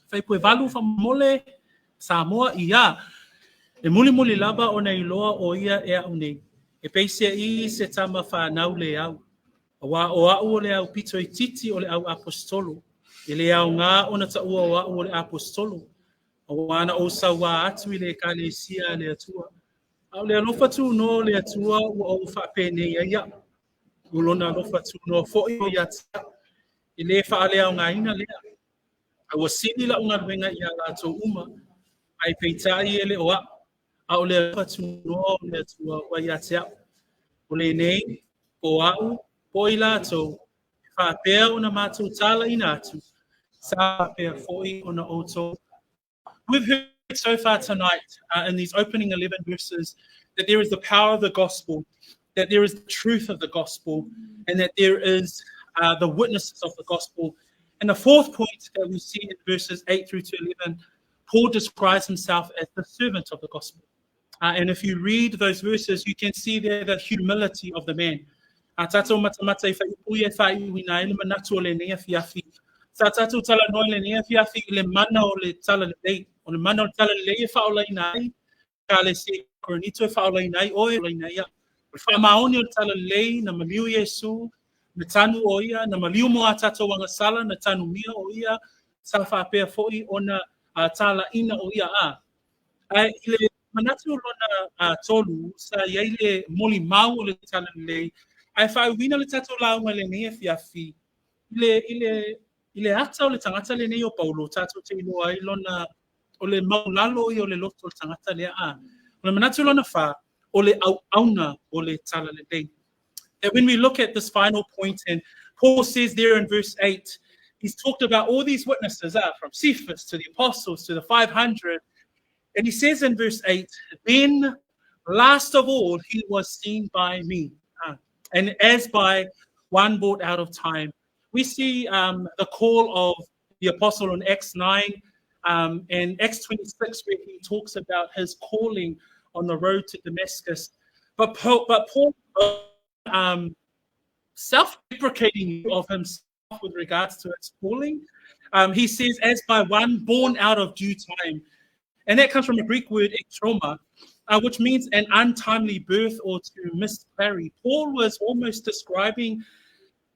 Speaker 3: Fai pue valu fa mole Samoa ia. E muli lava o nei loa o ia e au nei. E peisia I se tama whanau le au. Wa o au o le au pito I titi o le au apostolo. E le au ngā ona ta ua o au o le apostolo. O wana o sawa atu I le kalesia le atua. Au le alofa tu no le atua ua o whapene ia. Ulona alofa tu no fo'i o ia tia. I le whaale au ngā ina lea. Au sini la unga wenga ia la to uma. Ai peitai ele oa. Au le alofa tu no le atua wa ia tia. O le nei, o au, po I lato. Whapea ona mātou tala ina atu. Sa pea fo'i ona oto. We've heard so far tonight in these opening 11 verses that there is the power of the gospel, that there is the truth of the gospel, and that there is the witnesses of the gospel. And the fourth point that we see in verses 8 through to 11, Paul describes himself as the servant of the gospel. And if you read those verses, you can see there the humility of the man. Sa tatu tala noi le nea fiafi le mana o le tala le lei. O le mana o le tala le lei e whaola I nai. Ka le se koronito e whaola I nai o e la nai ia. O le whamaoni o le tala le lei na maliu Yesu, na tanu o ia, na maliu mo a tato wanga sala, na tanu mia o ia, sa whapea fo'i o na tala ina o ia a. I le manatu lona tolu, sa iei le moli mau o le tala le lei, ai whauwina le tato launga le nea fiafi. Ile ata o le tangata le nei o Paulo, tātou te ilo ai lona o le maulalo I o le loto o le tangata le a. O le manatu lona wha, o le auna o le tala le nei. And when we look at this final point, and Paul says there in verse 8, he's talked about all these witnesses, from Cephas to the apostles to the 500. And he says in verse 8, then last of all, he was seen by me. And as by one brought out of time. We see the call of the apostle in Acts 9 and Acts 26, where he talks about his calling on the road to Damascus. But Paul self-deprecating of himself with regards to his calling, he says, as by one born out of due time. And that comes from a Greek word, ektroma, which means an untimely birth or to miscarry. Paul was almost describing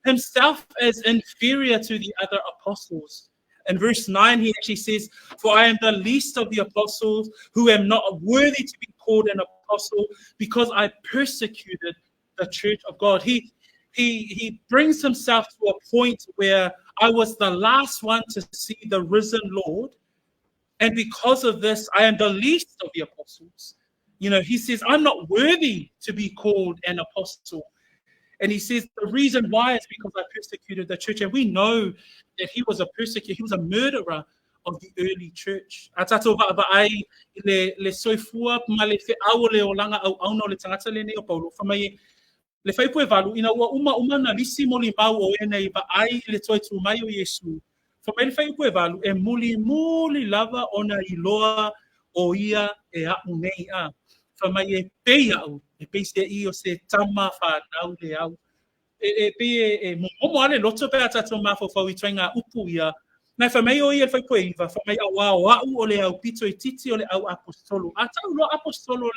Speaker 3: himself as inferior to the other apostles. In verse 9, he actually says, for I am the least of the apostles, who am not worthy to be called an apostle, because I persecuted the church of God. He brings himself to a point where I was the last one to see the risen Lord, and because of this, I am the least of the apostles. You know, he says, I'm not worthy to be called an apostle. And he says the reason why is because I persecuted the church. And we know that he was a persecutor, he was a murderer of the early church. Atato va'ai le soifua ma le fe'au le olanga au auno le tangata le nei o Paulo. Whamai le whaipu e walu, ina ua uma na lisi moli mau o e nei va'ai le toitu mai o Yesu. Whamai le whaipu e walu, e muli lava ona I loa o ia e au nei a. Whamai e pei au. E peise I o se tama whanau le au. E pe momo ale loto pe atato mafofau I toinga upu ia. Nai whamai o ia whaipu e iwa, whamai au o le au pito I titi o le au apostolo. Atau lo apostolo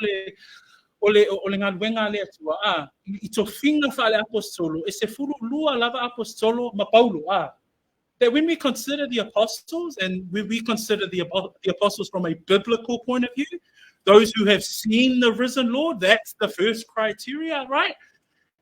Speaker 3: ole ngā luenga lea tua, I to whinga whale apostolo, e se furu lua lava apostolo ma Paulo, that when we consider the apostles and when we consider the apostles from a biblical point of view, those who have seen the risen Lord, that's the first criteria, right?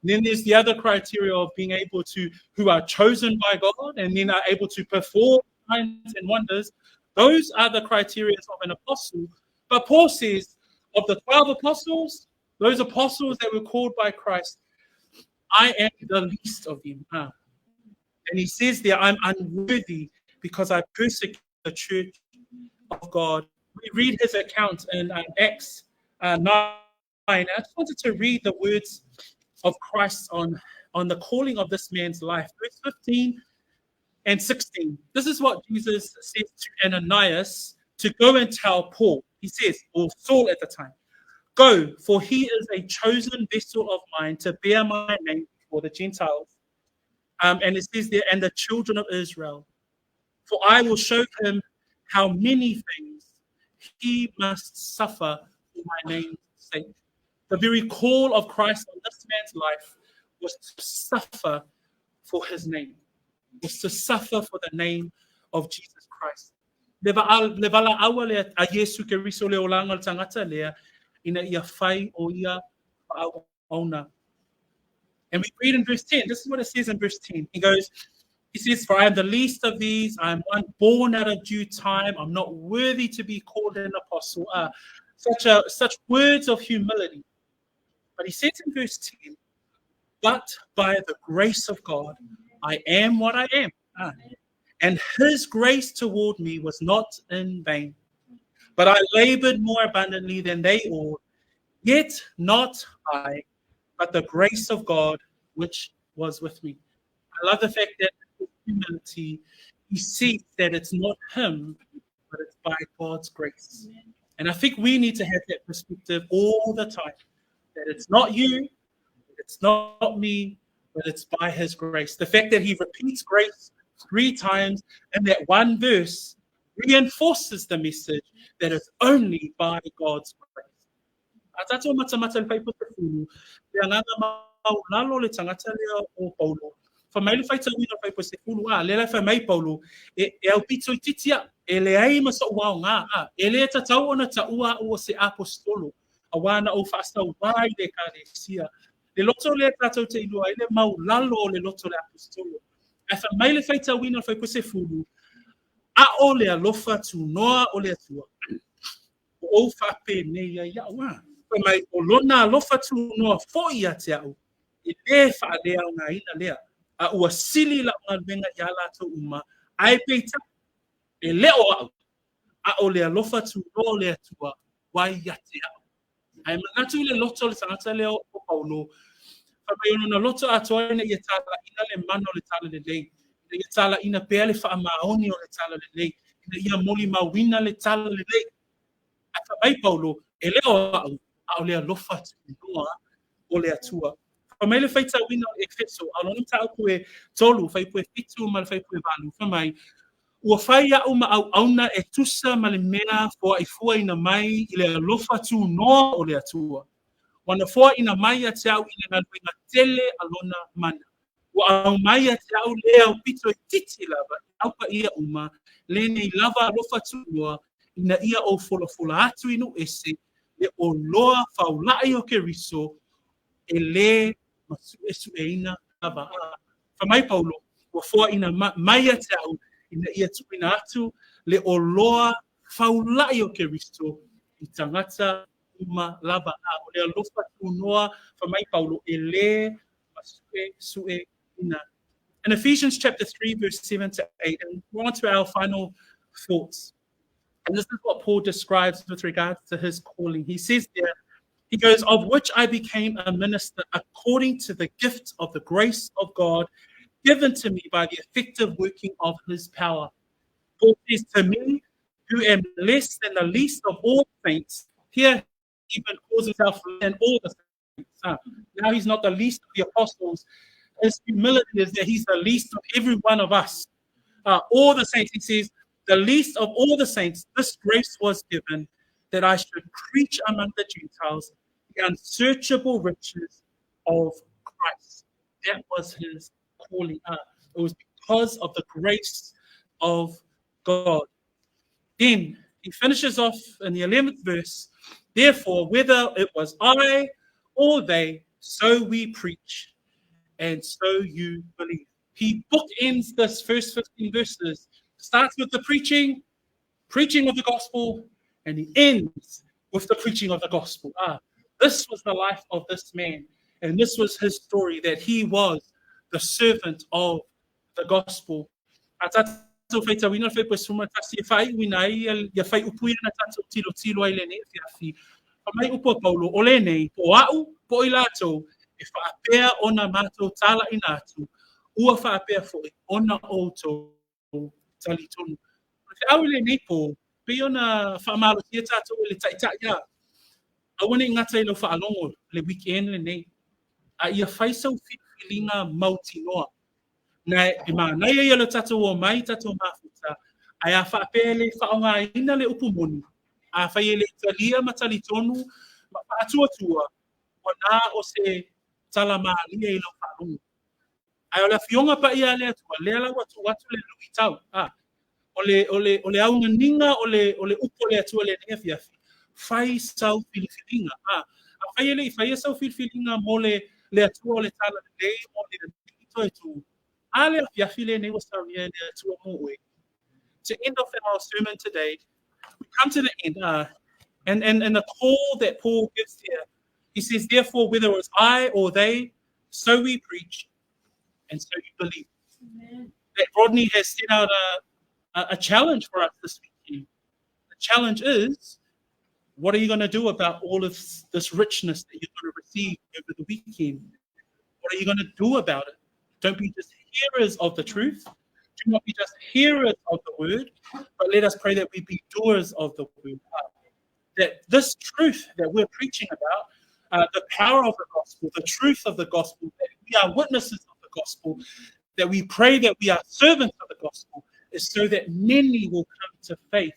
Speaker 3: Then there's the other criteria of being able to, who are chosen by God and then are able to perform signs and wonders. Those are the criteria of an apostle. But Paul says, of the 12 apostles, those apostles that were called by Christ, I am the least of them. And he says there, I'm unworthy because I persecute the church of God. We read his account in Acts 9. I just wanted to read the words of Christ on the calling of this man's life. Verse 15 and 16. This is what Jesus says to Ananias to go and tell Paul. He says, or Saul at the time, go, for he is a chosen vessel of mine to bear my name before the Gentiles. And it says there, and the children of Israel. For I will show him how many things he must suffer for my name's sake. The very call of Christ on this man's life was to suffer for his name, was to suffer for the name of Jesus Christ. Levala awale a Yesu Keriso le olanga tangata lea ina ia fai o ia auna. And we read in verse 10, this is what it says in verse 10. He says, for I am the least of these, I am one born out of due time, I'm not worthy to be called an apostle. Such words of humility. But he says in verse 10, but by the grace of God, I am what I am. And his grace toward me was not in vain. But I labored more abundantly than they all, yet not I, but the grace of God which was with me. I love the fact that in humility, he sees that it's not him, but it's by God's grace. And I think we need to have that perspective all the time, that it's not you, it's not me, but it's by his grace. The fact that he repeats grace 3 times in that one verse reinforces the message that it's only by God's grace. Atato matamata le faipo te fulu, le anganga mau lalo le tangata lea o Paulo. Fa mai le faita wina faipo se fulu le la fa mai Paulo, e au pito I titia, e le ai maso wao ngā, e le tatau ona taua o se apostolo, a wana o fasta wai le karesia. Le loto le tatau te ilua, ele mau lalo le loto le apostolo. E fa mai le faita wina faipo se fulu, a o le alofa tu noa o le atua. O fa pe ne ya wa. Mai o lona alofa tu noa foi a te au. I le fa lea o ngā ina lea. A ua sili la o ngā venga i ala tau uma. Ai peita, e leo au. A o le alofa tu noa le atua, wai a te au. Ai manatu le loto le tangata leo o Paulo. Fa mai ona loto atoa ina i tala ina le mano le tala le lei. Ina i tala ina pea le wha maoni o le tala le lei. Ina ia moli mawina le tala le lei. A fa mai Paulo, e leo au. A o le alofa tu noa o le atua. Fa mai le faita wina o Efeso, a lona tau koe tolu, fai pue fitu ma le fai pue valu. Fa mai, ua fai au ma au auna e tusa ma le mea fua I fua ina mai I le alofa tu noa o le atua. Wana fua ina mai a te au ina nalwenga tele a lona mana. Ua au mai a te au lea o pito I titi lava, au pa ia uma, le nei lava alofa tu noa, ina ia o fola fola atu inu ese, le o loa faulai o Keriso, e le masu esu e ina lava. Fa mai Paulo, ua fua ina mai a te au, ina ia tu ina atu, le o loa faulai o Keriso, I tangata uma lava o le alofa tu noa, fa mai Paulo, e le masu esu e ina. In Ephesians chapter 3, verse 7 to 8, and we're on to our final thoughts. And this is what Paul describes with regards to his calling. He says there, he goes, of which I became a minister according to the gift of the grace of God given to me by the effective working of his power. Paul says, to me, who am less than the least of all saints, here he even calls himself than all the saints. Now he's not the least of the apostles. His humility is that he's the least of every one of us. All the saints, he says, the least of all the saints, this grace was given that I should preach among the Gentiles the unsearchable riches of Christ. That was his calling. It was because of the grace of God. Then he finishes off in the 11th verse. Therefore, whether it was I or they, so we preach, and so you believe. He bookends this first 15 verses. Starts with the preaching of the gospel, and he ends with the preaching of the gospel. This was the life of this man, and this was his story, that he was the servant of the gospel. So feita wina fe pois uma tasi fai wina ai ya fai upu na tatu tilo ai lene fi mai upu Paulo ole nei po au po ilato e fa apea ona mato tala inatu ua fa apea foi ona oto tali tonu fe au le nei po pe ona fa malo tia tatu le taita ya awane ngata ilo fa alongo le weekend le nei a ia fai sau filinga mauti noa na na ia le tatu o mai tatu mafuta ai a fa pele fa nga ina le upumoni a fa ile talia matali tonu ma atua ona o se talama ia ilo falu ai ola fionga pa ia le atua le ala watu le luitau ole au ninga ole upo le atua le nefia fai sau filifilinga a fa ile fai sau filifilinga mole le atua le tala le o le tu to end off our sermon today, we come to the end, and the call that Paul gives here, he says, therefore, whether it was I or they, so we preach, and so you believe. Amen. That Rodney has set out a challenge for us this weekend. The challenge is, what are you going to do about all of this richness that you're going to receive over the weekend? What are you going to do about it? Don't be just hearers of the truth. Do not be just hearers of the word, but let us pray that we be doers of the word. That this truth that we're preaching about, the power of the gospel, the truth of the gospel, that we are witnesses of the gospel, that we pray that we are servants of the gospel, is so that many will come to faith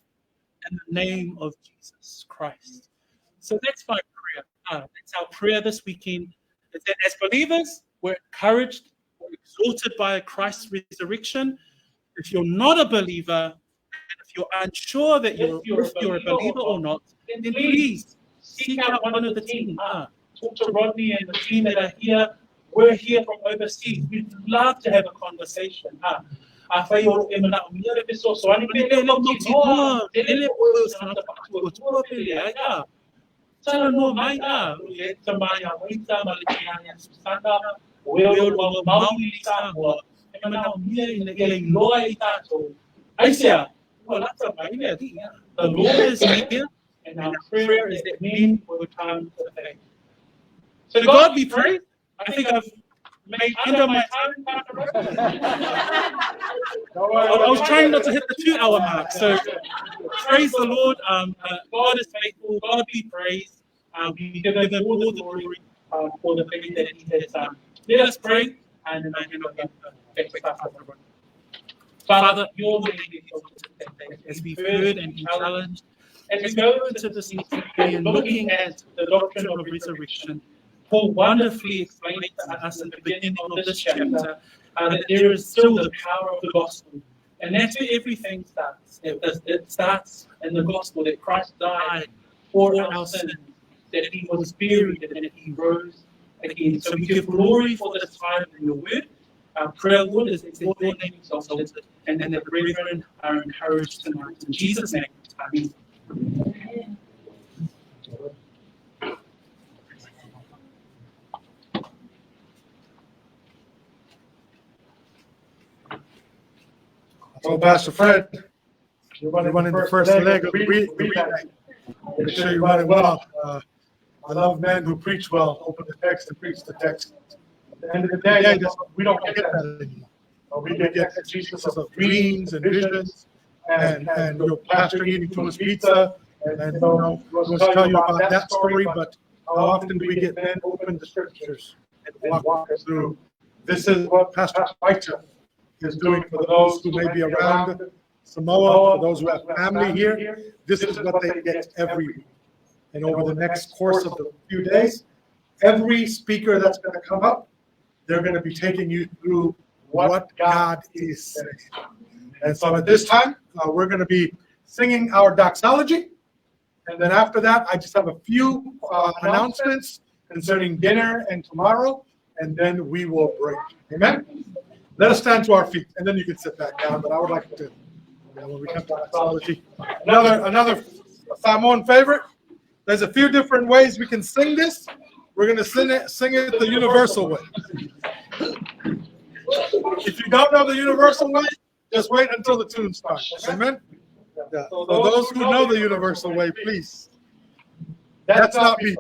Speaker 3: in the name of Jesus Christ. So that's my prayer. That's our prayer this weekend, is that as believers, we're encouraged, exalted by Christ's resurrection. If you're not a believer, and if you're unsure that you're a believer or not, then please seek out one of the team. Talk to Rodney and the team that are here. We're here from overseas. We'd love to have a conversation. The Lord is here, and our prayer is that men will come to faith. So to God be praised. I think I've made under my time. I was trying not to hit the 2-hour mark. So praise the Lord. God is faithful. God be praised. We give him all the glory for the faith that he has done. Let us pray, and then I hand over back to Pastor Ron. Father, your way as we've heard and been challenged, as we go into this meeting and looking at the doctrine of resurrection, Paul wonderfully explained to us at the beginning of this chapter that there is still the power of the gospel. And that's where everything starts. It starts in the gospel that Christ died for our sins, that he was buried, and that he rose again. So we give glory for this time in your word. Our prayer, Lord, is that your name is exalted and that the brethren are encouraged tonight. In Jesus' name, amen.
Speaker 2: So, Pastor Fred, you're running the first leg of the reading. I'm sure you're running well. I love men who preach well, open the text and preach the text.
Speaker 1: At the end of the day, we don't get that
Speaker 2: anymore.
Speaker 1: We get Jesus
Speaker 2: of dreams and visions, and your pastor eating too much pizza, and we'll tell you about that story, but how often do we get men open the scriptures and walk us through? This is what Pastor White is doing for those who may be around Samoa, for those who have family here. This is what they get every week. And over the next course of the few days, every speaker that's going to come up, they're going to be taking you through what God is saying. And so at this time, we're going to be singing our doxology. And then after that, I just have a few announcements concerning dinner and tomorrow, and then we will break. Amen? Let us stand to our feet, and then you can sit back down. But I would like to, when we come to doxology, another Samoan favorite. There's a few different ways we can sing this. We're going to sing it the universal way. If you don't know the universal way, just wait until the tune starts. Amen? Yeah. So those who know the universal way, please. That's not me.